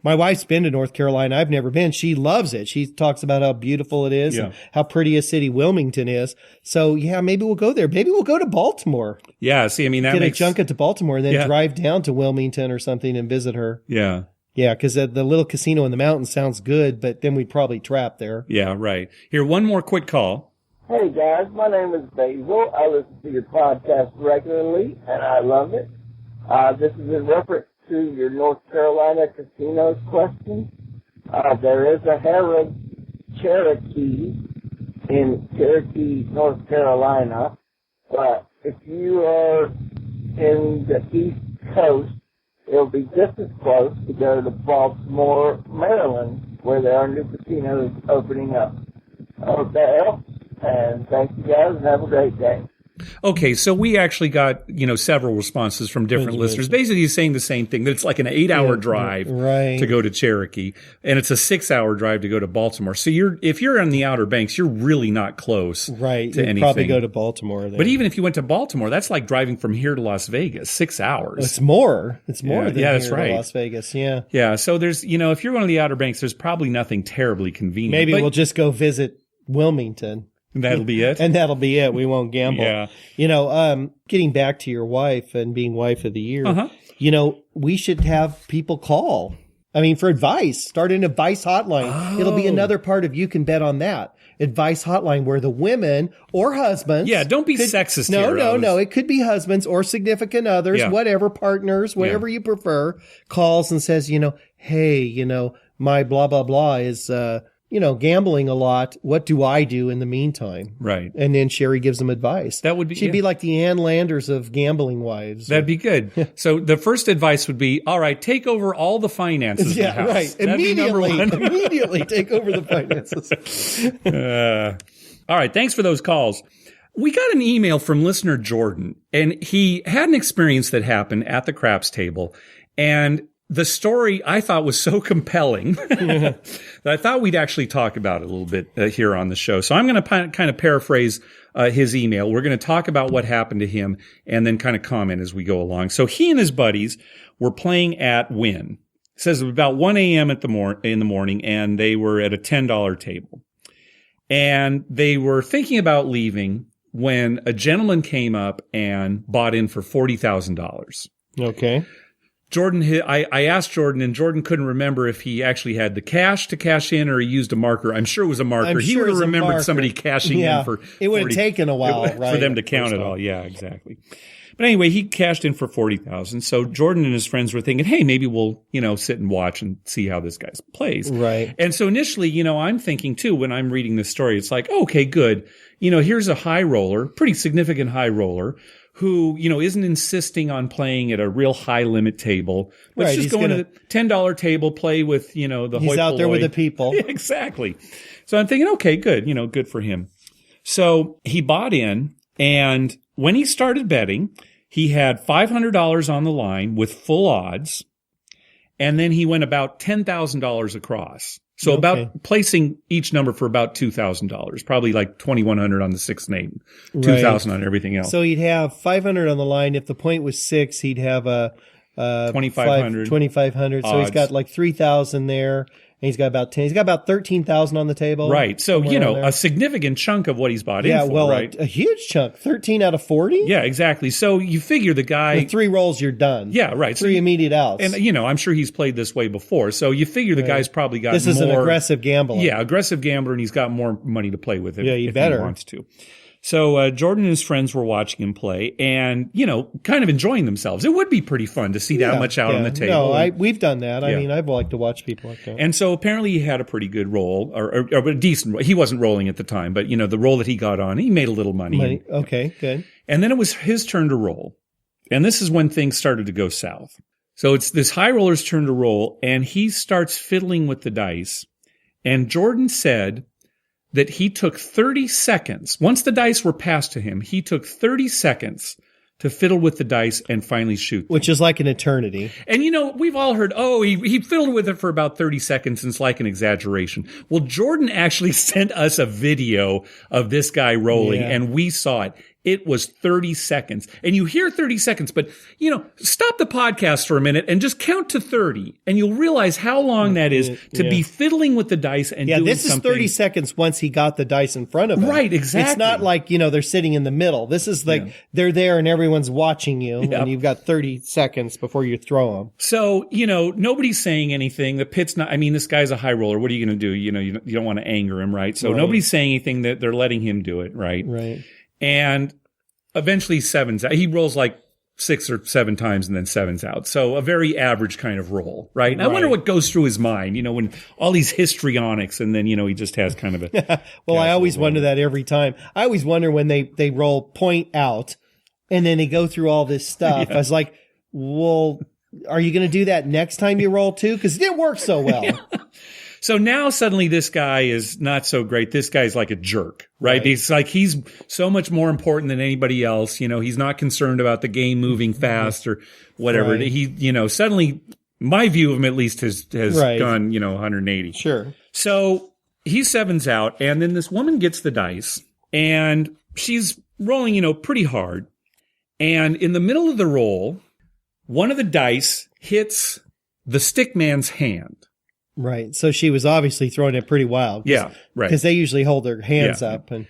[SPEAKER 2] my wife's been to North Carolina. I've never been. She loves it. She talks about how beautiful it is and how pretty a city Wilmington is. So, yeah, maybe we'll go there. Maybe we'll go to Baltimore.
[SPEAKER 1] Yeah, see, that
[SPEAKER 2] Get a junket to Baltimore and then drive down to Wilmington or something and visit her.
[SPEAKER 1] Yeah.
[SPEAKER 2] Yeah, because the little casino in the mountains sounds good, but then we'd probably trap there.
[SPEAKER 1] Yeah, right. Here, one more quick call.
[SPEAKER 5] Hey, guys. My name is Basil. I listen to your podcast regularly, and I love it. This is in reference to your North Carolina casinos question. There is a Harrod Cherokee in Cherokee, North Carolina, but if you are in the East Coast, it'll be just as close to go to Baltimore, Maryland, where there are new casinos opening up. I hope that helps, and thank you guys, and have a great day.
[SPEAKER 1] Okay, so we actually got, several responses from different listeners, basically saying the same thing, that it's like an 8-hour drive to go to Cherokee, and it's a 6-hour drive to go to Baltimore. So if you're on the Outer Banks, you're really not close to anything.
[SPEAKER 2] Probably go to Baltimore then.
[SPEAKER 1] But even if you went to Baltimore, that's like driving from here to Las Vegas, 6 hours.
[SPEAKER 2] It's more. It's more than
[SPEAKER 1] that's
[SPEAKER 2] here
[SPEAKER 1] right.
[SPEAKER 2] to Las Vegas, yeah.
[SPEAKER 1] Yeah, so there's, if you're going to the Outer Banks, there's probably nothing terribly convenient.
[SPEAKER 2] Maybe we'll just go visit Wilmington.
[SPEAKER 1] That'll be it.
[SPEAKER 2] And that'll be it. We won't gamble.
[SPEAKER 1] Yeah.
[SPEAKER 2] Getting back to your wife and being wife of the year, we should have people call. For advice, start an advice hotline.
[SPEAKER 1] Oh.
[SPEAKER 2] It'll be another part of You Can Bet on That. Advice hotline where the women or husbands.
[SPEAKER 1] Yeah, don't be sexist here.
[SPEAKER 2] No. It could be husbands or significant others, whatever, partners, whatever you prefer, calls and says, hey, my blah, blah, blah is, gambling a lot. What do I do in the meantime?
[SPEAKER 1] Right.
[SPEAKER 2] And then Sherry gives them advice.
[SPEAKER 1] That would be,
[SPEAKER 2] she'd be like the Ann Landers of gambling wives.
[SPEAKER 1] That'd be good. So the first advice would be, all right, take over all the finances of the house.
[SPEAKER 2] Right.
[SPEAKER 1] That'd
[SPEAKER 2] Immediately take over the finances.
[SPEAKER 1] All right. Thanks for those calls. We got an email from listener Jordan, and he had an experience that happened at the craps table, and the story I thought was so compelling that I thought we'd actually talk about it a little bit here on the show. So I'm going to kind of paraphrase his email. We're going to talk about what happened to him and then kind of comment as we go along. So he and his buddies were playing at Wynn. It says about 1 a.m. in the morning, and they were at a $10 table. And they were thinking about leaving when a gentleman came up and bought in for $40,000.
[SPEAKER 2] Okay.
[SPEAKER 1] Jordan, I asked Jordan, and Jordan couldn't remember if he actually had the cash to cash in or he used a marker. I'm sure it was a marker. He would have remembered somebody cashing in for
[SPEAKER 2] it would have taken a while,
[SPEAKER 1] for them to count it all. Yeah, exactly. But anyway, he cashed in for $40,000. So Jordan and his friends were thinking, hey, maybe we'll, sit and watch and see how this guy plays.
[SPEAKER 2] Right.
[SPEAKER 1] And so initially, I'm thinking too, when I'm reading this story, it's like, okay, good. Here's a high roller, pretty significant high roller, who, isn't insisting on playing at a real high limit table. Let's just go to the $10 table, play with, the
[SPEAKER 2] he's out there with the people.
[SPEAKER 1] Yeah, exactly. So I'm thinking, okay, good, good for him. So he bought in, and when he started betting, he had $500 on the line with full odds. and then he went about $10,000 across. So about placing each number for about $2,000, probably like $2,100 on the sixth name, $2,000 on everything else.
[SPEAKER 2] So he'd have $500 on the line. If the point was 6, he'd have a $2,500. So he's got like $3,000 there. And he's got about 10. He's got about $13,000 on the table.
[SPEAKER 1] Right. So, a significant chunk of what he's bought in for,
[SPEAKER 2] well,
[SPEAKER 1] right?
[SPEAKER 2] a huge chunk. 13 out of 40?
[SPEAKER 1] Yeah, exactly. So you figure the guy...
[SPEAKER 2] With 3 rolls, you're done.
[SPEAKER 1] Yeah, right.
[SPEAKER 2] 3 immediate outs.
[SPEAKER 1] And, I'm sure he's played this way before. So you figure the guy's probably got
[SPEAKER 2] This is an aggressive gambler.
[SPEAKER 1] Yeah, aggressive gambler, and he's got more money to play with if he wants to. So Jordan and his friends were watching him play and, kind of enjoying themselves. It would be pretty fun to see that much out on the table.
[SPEAKER 2] No, we've done that. I mean, I've liked to watch people like that.
[SPEAKER 1] And so apparently he had a pretty good roll, or a decent roll. He wasn't rolling at the time, but, the roll that he got on, he made a little money.
[SPEAKER 2] Okay, good.
[SPEAKER 1] And then it was his turn to roll. And this is when things started to go south. So it's this high roller's turn to roll, and he starts fiddling with the dice. And Jordan said that he took 30 seconds. Once the dice were passed to him, he took 30 seconds to fiddle with the dice and finally shoot them.
[SPEAKER 2] Which is like an eternity. And
[SPEAKER 1] we've all heard, he fiddled with it for about 30 seconds and it's like an exaggeration. Well, Jordan actually sent us a video of this guy rolling and we saw it. It was 30 seconds. And you hear 30 seconds, but, stop the podcast for a minute and just count to 30. And you'll realize how long that is to be fiddling with the dice and doing something. Yeah, this is
[SPEAKER 2] 30 seconds once he got the dice in front of him.
[SPEAKER 1] Right, exactly.
[SPEAKER 2] It's not like, they're sitting in the middle. This is like they're there and everyone's watching you and you've got 30 seconds before you throw them.
[SPEAKER 1] So, nobody's saying anything. The pit's not, this guy's a high roller. What are you going to do? You don't want to anger him, right? So nobody's saying anything. That they're letting him do it, right?
[SPEAKER 2] Right.
[SPEAKER 1] And eventually sevens out. He rolls like 6 or 7 times and then sevens out. So a very average kind of roll, right? And I wonder what goes through his mind, when all these histrionics and then, he just has kind of a...
[SPEAKER 2] Well, I always wonder that every time. I always wonder when they roll point out and then they go through all this stuff. I was like, well, are you going to do that next time you roll too? Because it didn't work so well.
[SPEAKER 1] So now suddenly this guy is not so great. This guy's like a jerk, right? It's like he's so much more important than anybody else. He's not concerned about the game moving fast or whatever. Right. He, suddenly my view of him at least has gone, 180.
[SPEAKER 2] Sure.
[SPEAKER 1] So he sevens out and then this woman gets the dice and she's rolling, pretty hard. And in the middle of the roll, one of the dice hits the stick man's hand.
[SPEAKER 2] Right. So she was obviously throwing it pretty wild.
[SPEAKER 1] Yeah, right.
[SPEAKER 2] Because they usually hold their hands up. And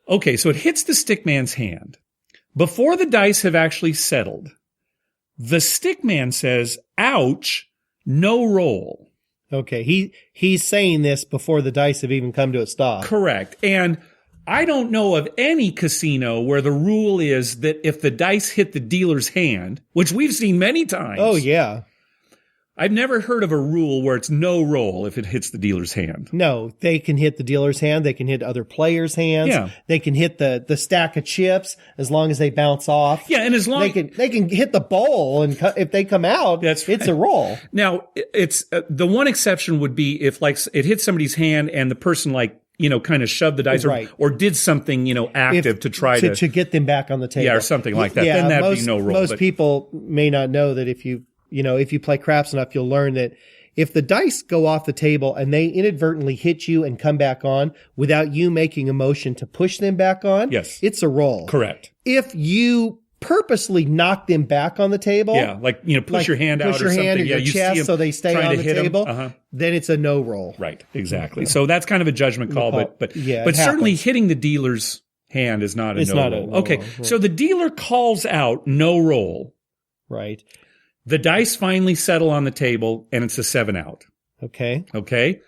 [SPEAKER 1] okay, so it hits the stick man's hand. Before the dice have actually settled, the stick man says, ouch, no roll.
[SPEAKER 2] Okay, he's saying this before the dice have even come to a stop.
[SPEAKER 1] Correct. And I don't know of any casino where the rule is that if the dice hit the dealer's hand, which we've seen many times.
[SPEAKER 2] Oh, yeah.
[SPEAKER 1] I've never heard of a rule where it's no roll if it hits the dealer's hand.
[SPEAKER 2] No, they can hit the dealer's hand. They can hit other players' hands. Yeah. They can hit the stack of chips as long as they bounce off.
[SPEAKER 1] Yeah, and as long
[SPEAKER 2] they can hit the bowl, and if they come out, it's a roll.
[SPEAKER 1] Now, it's the one exception would be if like it hits somebody's hand and the person kind of shoved the dice or did something, active to try to
[SPEAKER 2] get them back on the table.
[SPEAKER 1] Yeah, or something like that. Then that'd be no roll.
[SPEAKER 2] Most people may not know that if you play craps enough, you'll learn that if the dice go off the table and they inadvertently hit you and come back on without you making a motion to push them back on, it's a roll.
[SPEAKER 1] Correct.
[SPEAKER 2] If you purposely knock them back on the table,
[SPEAKER 1] push your hand out or something,
[SPEAKER 2] or your chest so they stay on the table, then it's a no roll.
[SPEAKER 1] Right, exactly. So that's kind of a judgment call, but certainly hitting the dealer's hand is not a no roll. Okay, so the dealer calls out no roll.
[SPEAKER 2] Right.
[SPEAKER 1] The dice finally settle on the table, and it's a 7 out.
[SPEAKER 2] Okay.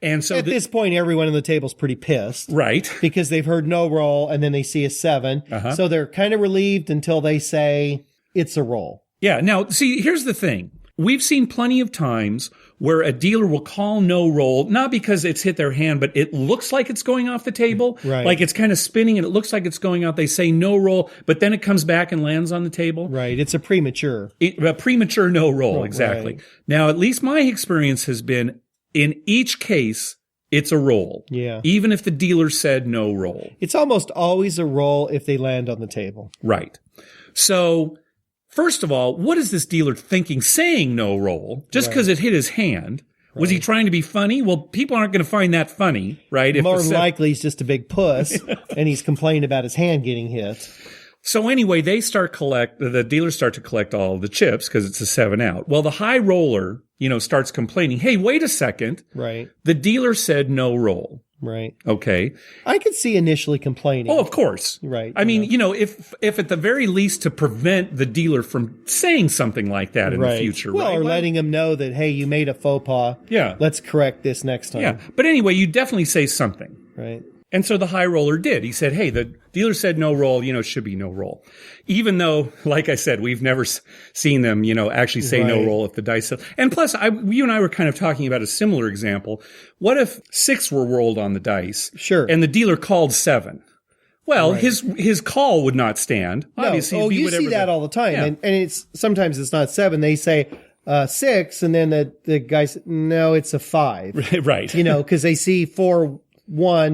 [SPEAKER 1] And so
[SPEAKER 2] at this point, everyone on the table's pretty pissed.
[SPEAKER 1] Right.
[SPEAKER 2] Because they've heard no roll, and then they see a 7. So they're kind of relieved until they say it's a roll.
[SPEAKER 1] Yeah. Now, see, here's the thing. We've seen plenty of times where a dealer will call no roll, not because it's hit their hand, but it looks like it's going off the table.
[SPEAKER 2] Right.
[SPEAKER 1] Like it's kind of spinning and it looks like it's going out. They say no roll, but then it comes back and lands on the table.
[SPEAKER 2] Right. It's a premature
[SPEAKER 1] no roll. Exactly.
[SPEAKER 2] Right.
[SPEAKER 1] Now, at least my experience has been in each case, it's a roll.
[SPEAKER 2] Yeah.
[SPEAKER 1] Even if the dealer said no roll.
[SPEAKER 2] It's almost always a roll if they land on the table.
[SPEAKER 1] Right. So first of all, what is this dealer thinking saying no roll just because it hit his hand? Was he trying to be funny? Well, people aren't going to find that funny, right?
[SPEAKER 2] More than likely, he's just a big puss, and he's complaining about his hand getting hit.
[SPEAKER 1] So anyway, the dealers start to collect all of the chips because it's a 7 out. Well, the high roller, starts complaining. Hey, wait a second.
[SPEAKER 2] Right.
[SPEAKER 1] The dealer said no roll.
[SPEAKER 2] Right.
[SPEAKER 1] Okay.
[SPEAKER 2] I could see initially complaining.
[SPEAKER 1] Oh, of course.
[SPEAKER 2] Right.
[SPEAKER 1] I mean, if at the very least to prevent the dealer from saying something like that in the future,
[SPEAKER 2] well,
[SPEAKER 1] right?
[SPEAKER 2] or letting him know that, hey, you made a faux pas.
[SPEAKER 1] Yeah.
[SPEAKER 2] Let's correct this next time.
[SPEAKER 1] Yeah. But anyway, you definitely say something.
[SPEAKER 2] Right.
[SPEAKER 1] And so the high roller did. He said, hey, the dealer said no roll, it should be no roll. Even though, like I said, we've never seen them, actually say no roll if the dice. And plus, you and I were kind of talking about a similar example. What if 6 were rolled on the dice?
[SPEAKER 2] Sure.
[SPEAKER 1] And the dealer called 7? Well, his call would not stand. Obviously,
[SPEAKER 2] no. You see that all the time.
[SPEAKER 1] Yeah.
[SPEAKER 2] And sometimes it's not 7. They say 6, and then the guy says, no, it's a 5.
[SPEAKER 1] Right.
[SPEAKER 2] Because they see 4-1,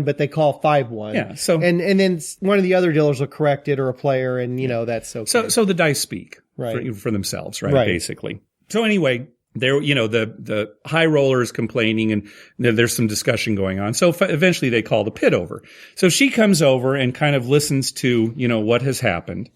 [SPEAKER 2] but they call 5-1.
[SPEAKER 1] Yeah. So
[SPEAKER 2] and then one of the other dealers will correct it, or a player, and that's okay.
[SPEAKER 1] So the dice speak for themselves, right? Basically. So anyway, there, the high roller is complaining, and there's some discussion going on. So eventually they call the pit over. So she comes over and kind of listens to, what has happened.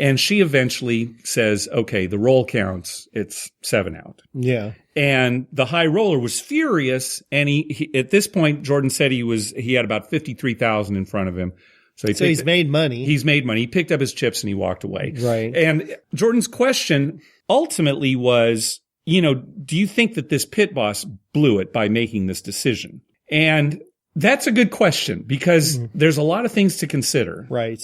[SPEAKER 1] And she eventually says, okay, the roll counts. It's 7 out.
[SPEAKER 2] Yeah.
[SPEAKER 1] And the high roller was furious. And he at this point, Jordan said he had about 53,000 in front of him. So he's
[SPEAKER 2] made money.
[SPEAKER 1] He's made money. He picked up his chips and he walked away.
[SPEAKER 2] Right.
[SPEAKER 1] And Jordan's question ultimately was, do you think that this pit boss blew it by making this decision? And that's a good question because there's a lot of things to consider.
[SPEAKER 2] Right.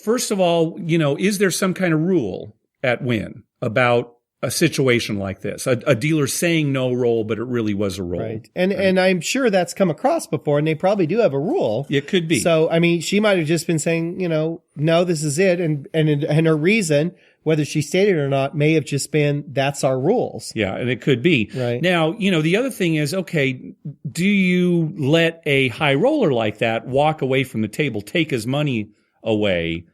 [SPEAKER 1] First of all, is there some kind of rule at Wynn about a situation like this? A dealer saying no roll, but it really was a roll.
[SPEAKER 2] Right. And I'm sure that's come across before, and they probably do have a rule.
[SPEAKER 1] It could be.
[SPEAKER 2] So, I mean, she might have just been saying, no, this is it. And her reason, whether she stated it or not, may have just been, that's our rules.
[SPEAKER 1] Yeah, and it could be.
[SPEAKER 2] Right.
[SPEAKER 1] Now, the other thing is, okay, do you let a high roller like that walk away from the table, take his money away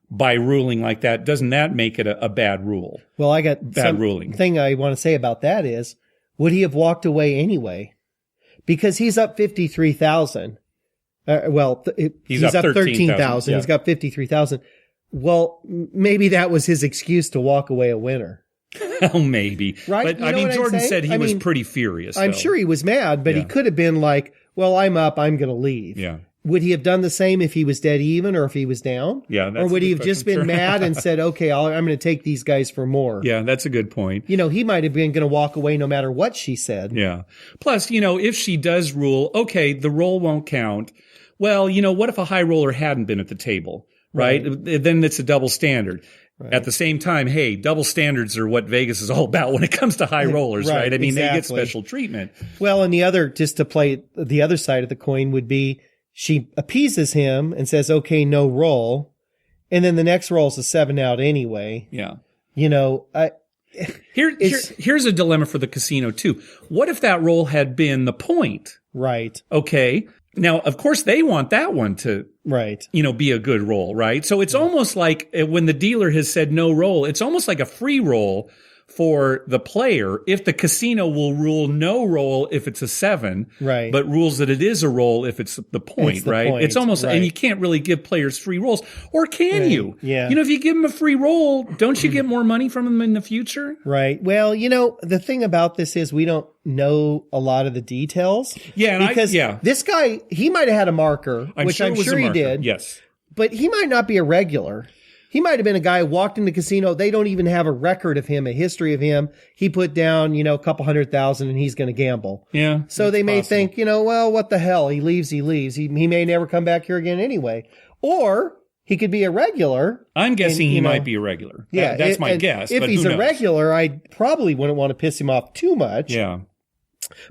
[SPEAKER 1] by ruling like that? Doesn't that make it a bad rule?
[SPEAKER 2] Well, I got
[SPEAKER 1] bad ruling.
[SPEAKER 2] Thing I want to say about that is, would he have walked away anyway? Because he's up 53,000. He's up 13,000.
[SPEAKER 1] Yeah.
[SPEAKER 2] He's got 53,000. Well, maybe that was his excuse to walk away a winner.
[SPEAKER 1] Oh, maybe.
[SPEAKER 2] Right?
[SPEAKER 1] But Jordan said he was pretty furious.
[SPEAKER 2] I'm sure he was mad, but he could have been like, well, I'm up, I'm going to leave.
[SPEAKER 1] Yeah.
[SPEAKER 2] Would he have done the same if he was dead even or if he was down?
[SPEAKER 1] Yeah.
[SPEAKER 2] Or would he have just been mad and said, okay, I'm going to take these guys for more?
[SPEAKER 1] Yeah, that's a good point.
[SPEAKER 2] He might have been going to walk away no matter what she said.
[SPEAKER 1] Yeah. Plus, if she does rule, okay, the roll won't count. Well, what if a high roller hadn't been at the table, right? Then it's a double standard. Right. At the same time, hey, double standards are what Vegas is all about when it comes to high rollers, right? I mean, they get special treatment.
[SPEAKER 2] Well, and the other, just to play the other side of the coin would be, she appeases him and says, okay, no roll. And then the next roll is a 7 out anyway.
[SPEAKER 1] Yeah.
[SPEAKER 2] Here's
[SPEAKER 1] a dilemma for the casino too. What if that roll had been the point?
[SPEAKER 2] Right.
[SPEAKER 1] Okay. Now, of course, they want that one to, be a good roll, right? So it's almost like when the dealer has said no roll, it's almost like a free roll for the player if the casino will rule no roll if it's a 7,
[SPEAKER 2] right?
[SPEAKER 1] But rules that it is a roll if it's the point, right? It's almost, and you can't really give players free rolls, or can you?
[SPEAKER 2] Yeah.
[SPEAKER 1] If you give them a free roll, don't you get more money from them in the future?
[SPEAKER 2] Right. Well, the thing about this is we don't know a lot of the details.
[SPEAKER 1] Yeah.
[SPEAKER 2] Because this guy, he might have had a marker, which I'm sure he did.
[SPEAKER 1] Yes.
[SPEAKER 2] But he might not be a regular. He might have been a guy who walked in the casino. They don't even have a record of him, a history of him. He put down, a couple 100,000 and he's going to gamble.
[SPEAKER 1] Yeah.
[SPEAKER 2] So they may think, well, what the hell? He leaves. He may never come back here again anyway. Or he could be a regular.
[SPEAKER 1] I'm guessing he might be a regular. Yeah. That's my guess.
[SPEAKER 2] If he's a regular, I probably wouldn't want to piss him off too much.
[SPEAKER 1] Yeah.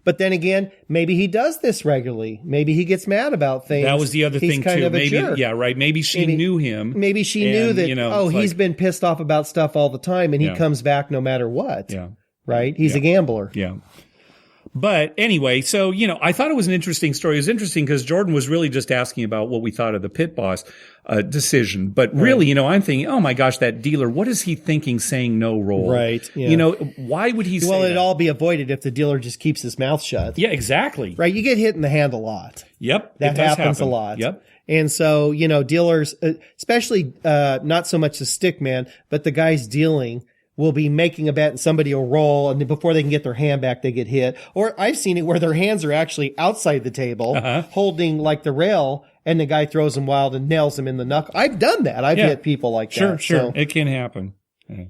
[SPEAKER 2] But then again, maybe he does this regularly. Maybe he gets mad about things.
[SPEAKER 1] That was the other thing too. Maybe, right. Maybe she knew him.
[SPEAKER 2] Maybe she knew that, he's been pissed off about stuff all the time and he comes back no matter what.
[SPEAKER 1] Yeah.
[SPEAKER 2] Right? He's a gambler.
[SPEAKER 1] Yeah. But anyway, so, I thought it was an interesting story. It was interesting because Jordan was really just asking about what we thought of the pit boss decision. But really, I'm thinking, oh my gosh, that dealer, what is he thinking saying no roll?
[SPEAKER 2] Right. Yeah.
[SPEAKER 1] Why would he say
[SPEAKER 2] Well, it'd
[SPEAKER 1] that?
[SPEAKER 2] all be avoided if the dealer just keeps his mouth shut.
[SPEAKER 1] Yeah, exactly.
[SPEAKER 2] Right. You get hit in the hand a lot.
[SPEAKER 1] Yep.
[SPEAKER 2] That
[SPEAKER 1] it does
[SPEAKER 2] happens
[SPEAKER 1] happen.
[SPEAKER 2] a lot.
[SPEAKER 1] Yep.
[SPEAKER 2] And so, dealers, especially not so much the stick man, but the guys dealing will be making a bet and somebody will roll, and then before they can get their hand back, they get hit. Or I've seen it where their hands are actually outside the table, holding like the rail, and the guy throws them wild and nails them in the knuckle. I've done that. I've hit people like that.
[SPEAKER 1] Sure.
[SPEAKER 2] So.
[SPEAKER 1] It can happen. Yeah.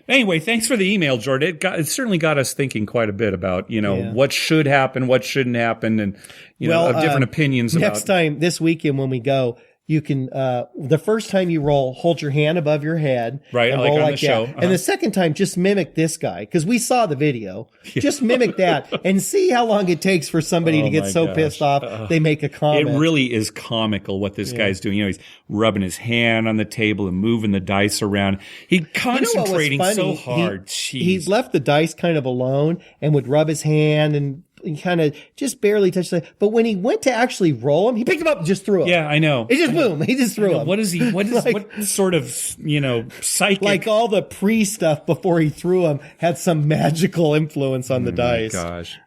[SPEAKER 1] Anyway, thanks for the email, Jordan. It certainly got us thinking quite a bit about, what should happen, what shouldn't happen, and, of different opinions about.
[SPEAKER 2] Next time, this weekend when we go, you can, the first time you roll, hold your hand above your head.
[SPEAKER 1] Right,
[SPEAKER 2] and
[SPEAKER 1] like
[SPEAKER 2] roll
[SPEAKER 1] on
[SPEAKER 2] like
[SPEAKER 1] the show.
[SPEAKER 2] that. And the second time, just mimic this guy. Because we saw the video. Just mimic that and see how long it takes for somebody to get so pissed off they make a comment.
[SPEAKER 1] It really is comical what this guy's doing. He's rubbing his hand on the table and moving the dice around. He's concentrating so hard.
[SPEAKER 2] He left the dice kind of alone and would rub his hand and kind of just barely touched it. But when he went to actually roll him, he picked him up and just threw him.
[SPEAKER 1] Yeah, I know.
[SPEAKER 2] It just boom. He just threw him.
[SPEAKER 1] What is he? What sort of, psychic?
[SPEAKER 2] Like all the pre-stuff before he threw him had some magical influence on the dice.
[SPEAKER 1] Oh my gosh.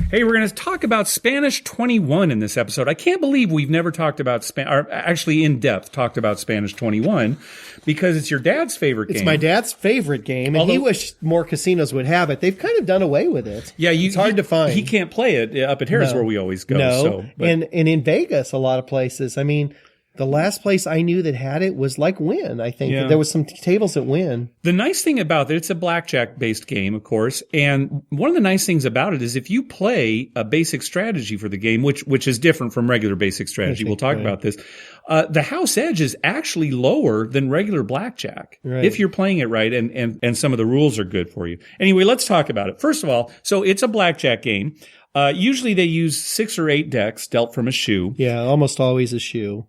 [SPEAKER 1] Hey, we're going to talk about Spanish 21 in this episode. I can't believe we've never talked about or actually in depth talked about Spanish 21 because it's your dad's favorite game.
[SPEAKER 2] It's my dad's favorite game, and he wished more casinos would have it. They've kind of done away with it.
[SPEAKER 1] Yeah,
[SPEAKER 2] it's hard to find.
[SPEAKER 1] He can't play it up at Harris where we always go.
[SPEAKER 2] No, and in Vegas, a lot of places. I mean, the last place I knew that had it was like Wynn, I think. Yeah. There was some tables at Wynn.
[SPEAKER 1] The nice thing about it, it's a blackjack-based game, of course, and one of the nice things about it is if you play a basic strategy for the game, which is different from regular basic strategy, we'll talk about this, the house edge is actually lower than regular blackjack if you're playing it right and some of the rules are good for you. Anyway, let's talk about it. First of all, so it's a blackjack game. Usually they use 6 or 8 decks dealt from a shoe.
[SPEAKER 2] Yeah, almost always a shoe.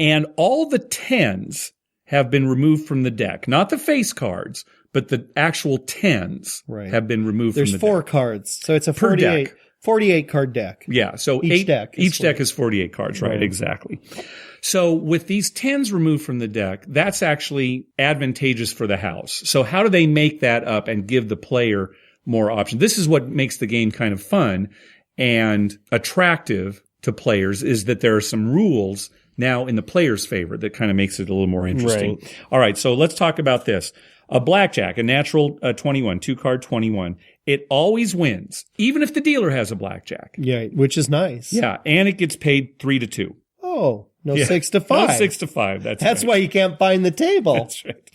[SPEAKER 1] And all the 10s have been removed from the deck. Not the face cards, but the actual 10s have been removed from the deck.
[SPEAKER 2] There's 4 cards, so it's a 48 card deck.
[SPEAKER 1] Yeah, so each deck is 48 cards, right? Exactly. So with these 10s removed from the deck, that's actually advantageous for the house. So how do they make that up and give the player more options? This is what makes the game kind of fun and attractive to players, is that there are some rules now in the player's favor that kind of makes it a little more interesting. Right. All right, so let's talk about this. A blackjack, a natural 21, 2-card 21. It always wins, even if the dealer has a blackjack.
[SPEAKER 2] Yeah, which is nice.
[SPEAKER 1] Yeah, and it gets paid 3-2.
[SPEAKER 2] Oh, no 6-5.
[SPEAKER 1] No 6-5, that's right.
[SPEAKER 2] Why you can't find the table.
[SPEAKER 1] That's right.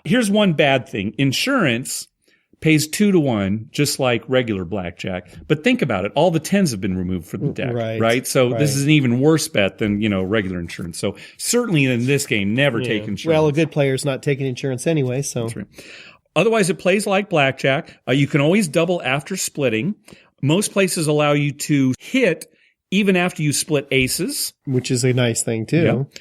[SPEAKER 1] Here's one bad thing. Insurance pays 2-1, just like regular blackjack. But think about it. All the 10s have been removed from the deck, right? So this is an even worse bet than, regular insurance. So certainly in this game, never take insurance.
[SPEAKER 2] Well, a good player's not taking insurance anyway, so.
[SPEAKER 1] That's right. Otherwise, it plays like blackjack. You can always double after splitting. Most places allow you to hit even after you split aces.
[SPEAKER 2] Which is a nice thing, too.
[SPEAKER 1] Yeah.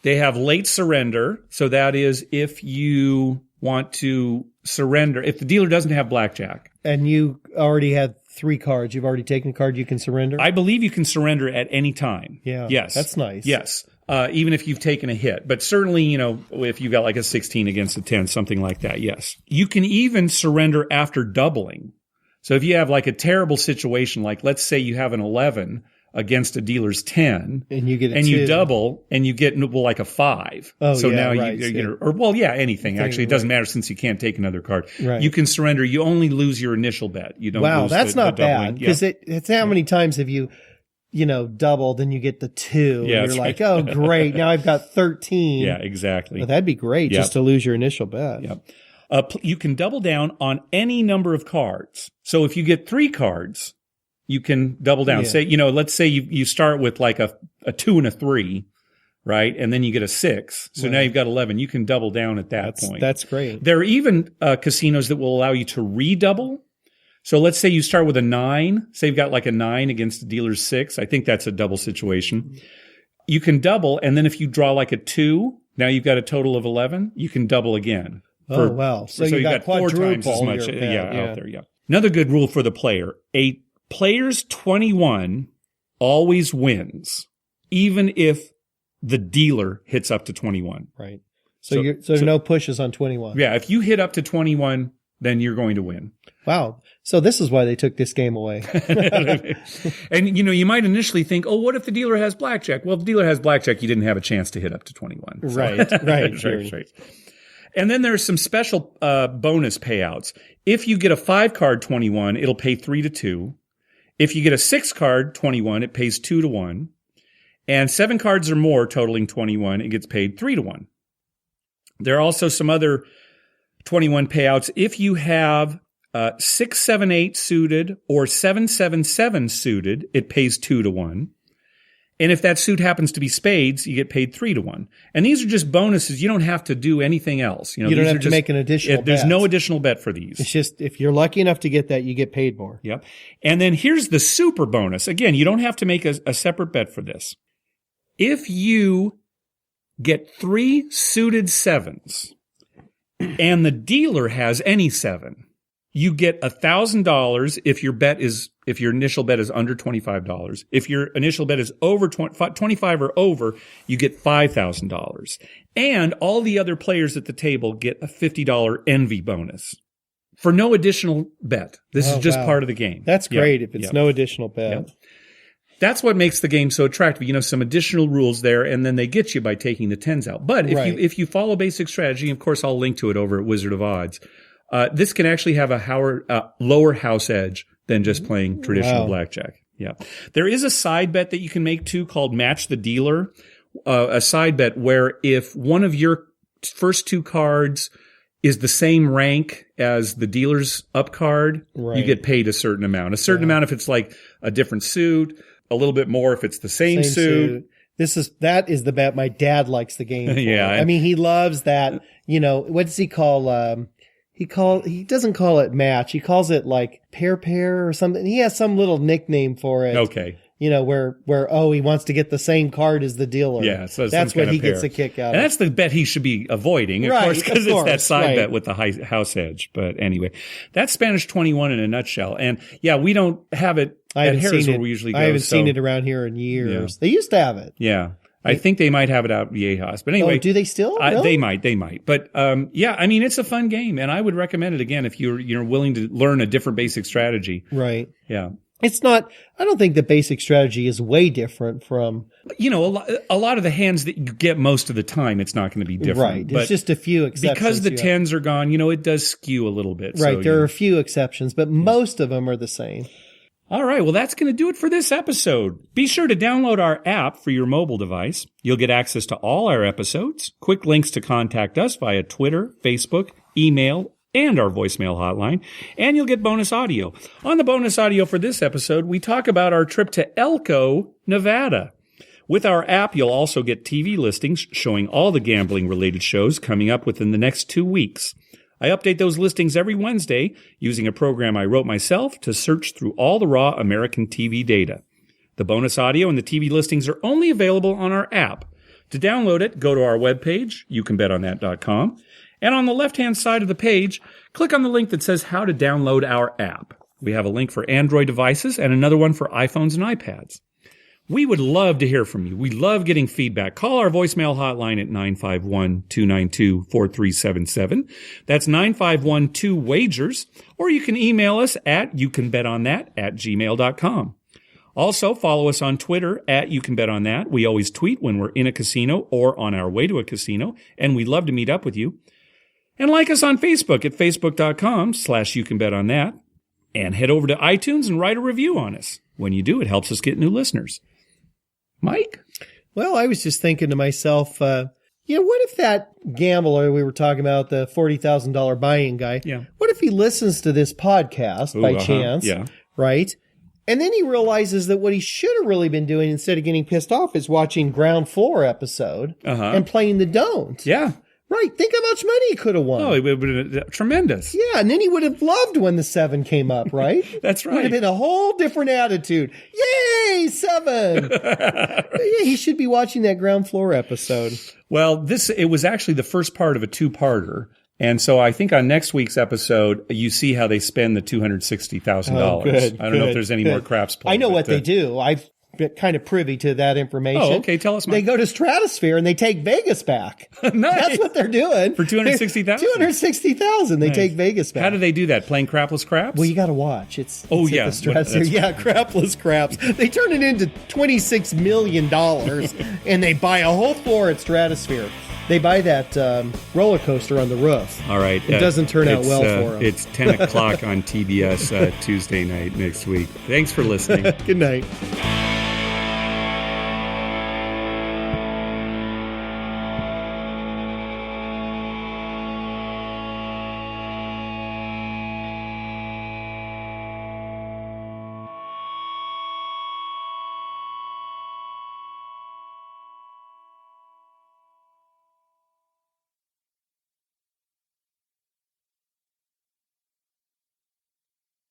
[SPEAKER 1] They have late surrender. So that is if you want to surrender, if the dealer doesn't have blackjack.
[SPEAKER 2] And you already had 3 cards. You've already taken a card you can surrender?
[SPEAKER 1] I believe you can surrender at any time.
[SPEAKER 2] Yeah.
[SPEAKER 1] Yes.
[SPEAKER 2] That's nice.
[SPEAKER 1] Yes. Even if you've taken a hit. But certainly, if you've got like a 16 against a 10, something like that, yes. You can even surrender after doubling. So if you have like a terrible situation, like let's say you have an 11 against a dealer's 10,
[SPEAKER 2] and you get
[SPEAKER 1] you double, and you get like a 5.
[SPEAKER 2] Oh,
[SPEAKER 1] so
[SPEAKER 2] yeah,
[SPEAKER 1] now
[SPEAKER 2] right.
[SPEAKER 1] Anything actually. It doesn't matter since you can't take another card.
[SPEAKER 2] Right.
[SPEAKER 1] You can surrender. You only lose your initial bet. You don't.
[SPEAKER 2] Wow,
[SPEAKER 1] lose
[SPEAKER 2] that's not
[SPEAKER 1] the doubling.
[SPEAKER 2] bad because it's how many times have you doubled and you get the 2?
[SPEAKER 1] Yeah,
[SPEAKER 2] and you're like, oh, great, now I've got 13.
[SPEAKER 1] Yeah, exactly.
[SPEAKER 2] Well, that'd be great just to lose your initial bet.
[SPEAKER 1] Yep. You can double down on any number of cards. So if you get 3 cards, you can double down. Say, let's say you start with like a 2 and a 3, right? And then you get a 6. So now you've got 11. You can double down at that point.
[SPEAKER 2] That's great.
[SPEAKER 1] There are even casinos that will allow you to redouble. So let's say you start with a 9. Say you've got like a 9 against the dealer's 6. I think that's a double situation. You can double, and then if you draw like a 2, now you've got a total of 11. You can double again.
[SPEAKER 2] Wow. So you got
[SPEAKER 1] 4 times as much.
[SPEAKER 2] out there.
[SPEAKER 1] Another good rule for the player: a players 21 always wins, even if the dealer hits up to 21.
[SPEAKER 2] Right. So no pushes on 21.
[SPEAKER 1] Yeah, if you hit up to 21, then you're going to win.
[SPEAKER 2] Wow. So this is why they took this game away.
[SPEAKER 1] And, you might initially think, oh, what if the dealer has blackjack? Well, if the dealer has blackjack, you didn't have a chance to hit up to 21. So.
[SPEAKER 2] Right.
[SPEAKER 1] Right. And then there's some special bonus payouts. If you get a 5-card 21, it'll pay 3-2. If you get a 6-card 21, it pays 2-1. And 7 cards or more totaling 21, it gets paid 3-1. There are also some other 21 payouts. If you have 6-7-8 suited or 7-7-7 suited, it pays 2-1. And if that suit happens to be spades, you get paid 3-1. And these are just bonuses. You don't have to do anything else.
[SPEAKER 2] You don't have to make an additional bet.
[SPEAKER 1] There's no additional bet for these.
[SPEAKER 2] It's just if you're lucky enough to get that, you get paid more.
[SPEAKER 1] Yep. And then here's the super bonus. Again, you don't have to make a separate bet for this. If you get 3 suited 7s and the dealer has any 7, you get $1,000 if your initial bet is under $25. If your initial bet is over 25 or over, you get $5,000. And all the other players at the table get a $50 envy bonus for no additional bet. This is just part of the game.
[SPEAKER 2] That's great if it's no additional bet.
[SPEAKER 1] Yep. That's what makes the game so attractive. Some additional rules there, and then they get you by taking the 10s out. But if you follow basic strategy, of course, I'll link to it over at Wizard of Odds. This can actually have a lower house edge than just playing traditional blackjack. Yeah. There is a side bet that you can make too called Match the Dealer. A side bet where if one of your first 2 cards is the same rank as the dealer's up card, you get paid a certain amount. A certain amount if it's like a different suit, a little bit more if it's the same suit.
[SPEAKER 2] That is the bet my dad likes the game for.
[SPEAKER 1] Yeah.
[SPEAKER 2] I mean, he loves that, what does he call, he doesn't call it match. He calls it like pair or something. He has some little nickname for it.
[SPEAKER 1] Okay.
[SPEAKER 2] Where he wants to get the same card as the dealer.
[SPEAKER 1] Yeah. So
[SPEAKER 2] that's what he gets a kick out of.
[SPEAKER 1] And that's the bet he should be avoiding, of course, because it's that side bet with the house edge. But anyway, that's Spanish 21 in a nutshell. And yeah, we don't have it at Harris where we usually go.
[SPEAKER 2] I haven't seen it around here in years. Yeah. They used to have it.
[SPEAKER 1] Yeah. I think they might have it out in Viejas. But anyway.
[SPEAKER 2] Do they still? Really?
[SPEAKER 1] They might. But, yeah, I mean, it's a fun game and I would recommend it again if you're willing to learn a different basic strategy.
[SPEAKER 2] Right.
[SPEAKER 1] Yeah.
[SPEAKER 2] It's not, I don't think the basic strategy is way different from.
[SPEAKER 1] A lot of the hands that you get most of the time, it's not going to be different.
[SPEAKER 2] Right. There's just a few exceptions.
[SPEAKER 1] Because the 10s are gone, it does skew a little bit.
[SPEAKER 2] Right.
[SPEAKER 1] So,
[SPEAKER 2] there are a few exceptions, but most of them are the same.
[SPEAKER 1] All right. Well, that's going to do it for this episode. Be sure to download our app for your mobile device. You'll get access to all our episodes, quick links to contact us via Twitter, Facebook, email, and our voicemail hotline, and you'll get bonus audio. On the bonus audio for this episode, we talk about our trip to Elko, Nevada. With our app, you'll also get TV listings showing all the gambling-related shows coming up within the next 2 weeks. I update those listings every Wednesday using a program I wrote myself to search through all the raw American TV data. The bonus audio and the TV listings are only available on our app. To download it, go to our webpage, youcanbetonthat.com. And on the left-hand side of the page, click on the link that says how to download our app. We have a link for Android devices and another one for iPhones and iPads. We would love to hear from you. We love getting feedback. Call our voicemail hotline at 951-292-4377. That's 951-2-WAGERS. Or you can email us at youcanbetonThat@gmail.com. Also, follow us on Twitter at YouCanBetOnThat. We always tweet when we're in a casino or on our way to a casino, and we'd love to meet up with you. And like us on Facebook at facebook.com/YouCanBetOnThat. And head over to iTunes and write a review on us. When you do, it helps us get new listeners. Mike?
[SPEAKER 2] Well, I was just thinking to myself, what if that gambler we were talking about, the $40,000 buy-in guy, what if he listens to this podcast by chance, right? And then he realizes that what he should have really been doing instead of getting pissed off is watching Ground Floor episode and playing the Don't.
[SPEAKER 1] Yeah.
[SPEAKER 2] Right. Think how much money he could have won.
[SPEAKER 1] Oh, it would have been tremendous.
[SPEAKER 2] Yeah. And then he would have loved when the 7 came up, right?
[SPEAKER 1] That's right.
[SPEAKER 2] Would have been a whole different attitude. Yay, 7. Yeah, he should be watching that Ground Floor episode.
[SPEAKER 1] Well, it was actually the first part of a 2-parter. And so I think on next week's episode, you see how they spend the $260,000.
[SPEAKER 2] Oh, good,
[SPEAKER 1] I don't know if there's any more craps played.
[SPEAKER 2] I know what they do. I've been kind of privy to that information.
[SPEAKER 1] Oh, okay. Tell us more.
[SPEAKER 2] They go to Stratosphere and they take Vegas back.
[SPEAKER 1] Nice.
[SPEAKER 2] That's what they're doing.
[SPEAKER 1] For $260,000?
[SPEAKER 2] $260,000. They take Vegas back.
[SPEAKER 1] How do they do that? Playing crapless craps?
[SPEAKER 2] Well, you got to watch. It's
[SPEAKER 1] Oh,
[SPEAKER 2] at
[SPEAKER 1] yeah.
[SPEAKER 2] the Stratosphere. Yeah, crapless craps. They turn it into $26 million and they buy a whole floor at Stratosphere. They buy that roller coaster on the roof.
[SPEAKER 1] All right.
[SPEAKER 2] It doesn't turn out well for them.
[SPEAKER 1] It's 10 o'clock on TBS Tuesday night next week. Thanks for listening.
[SPEAKER 2] Good night.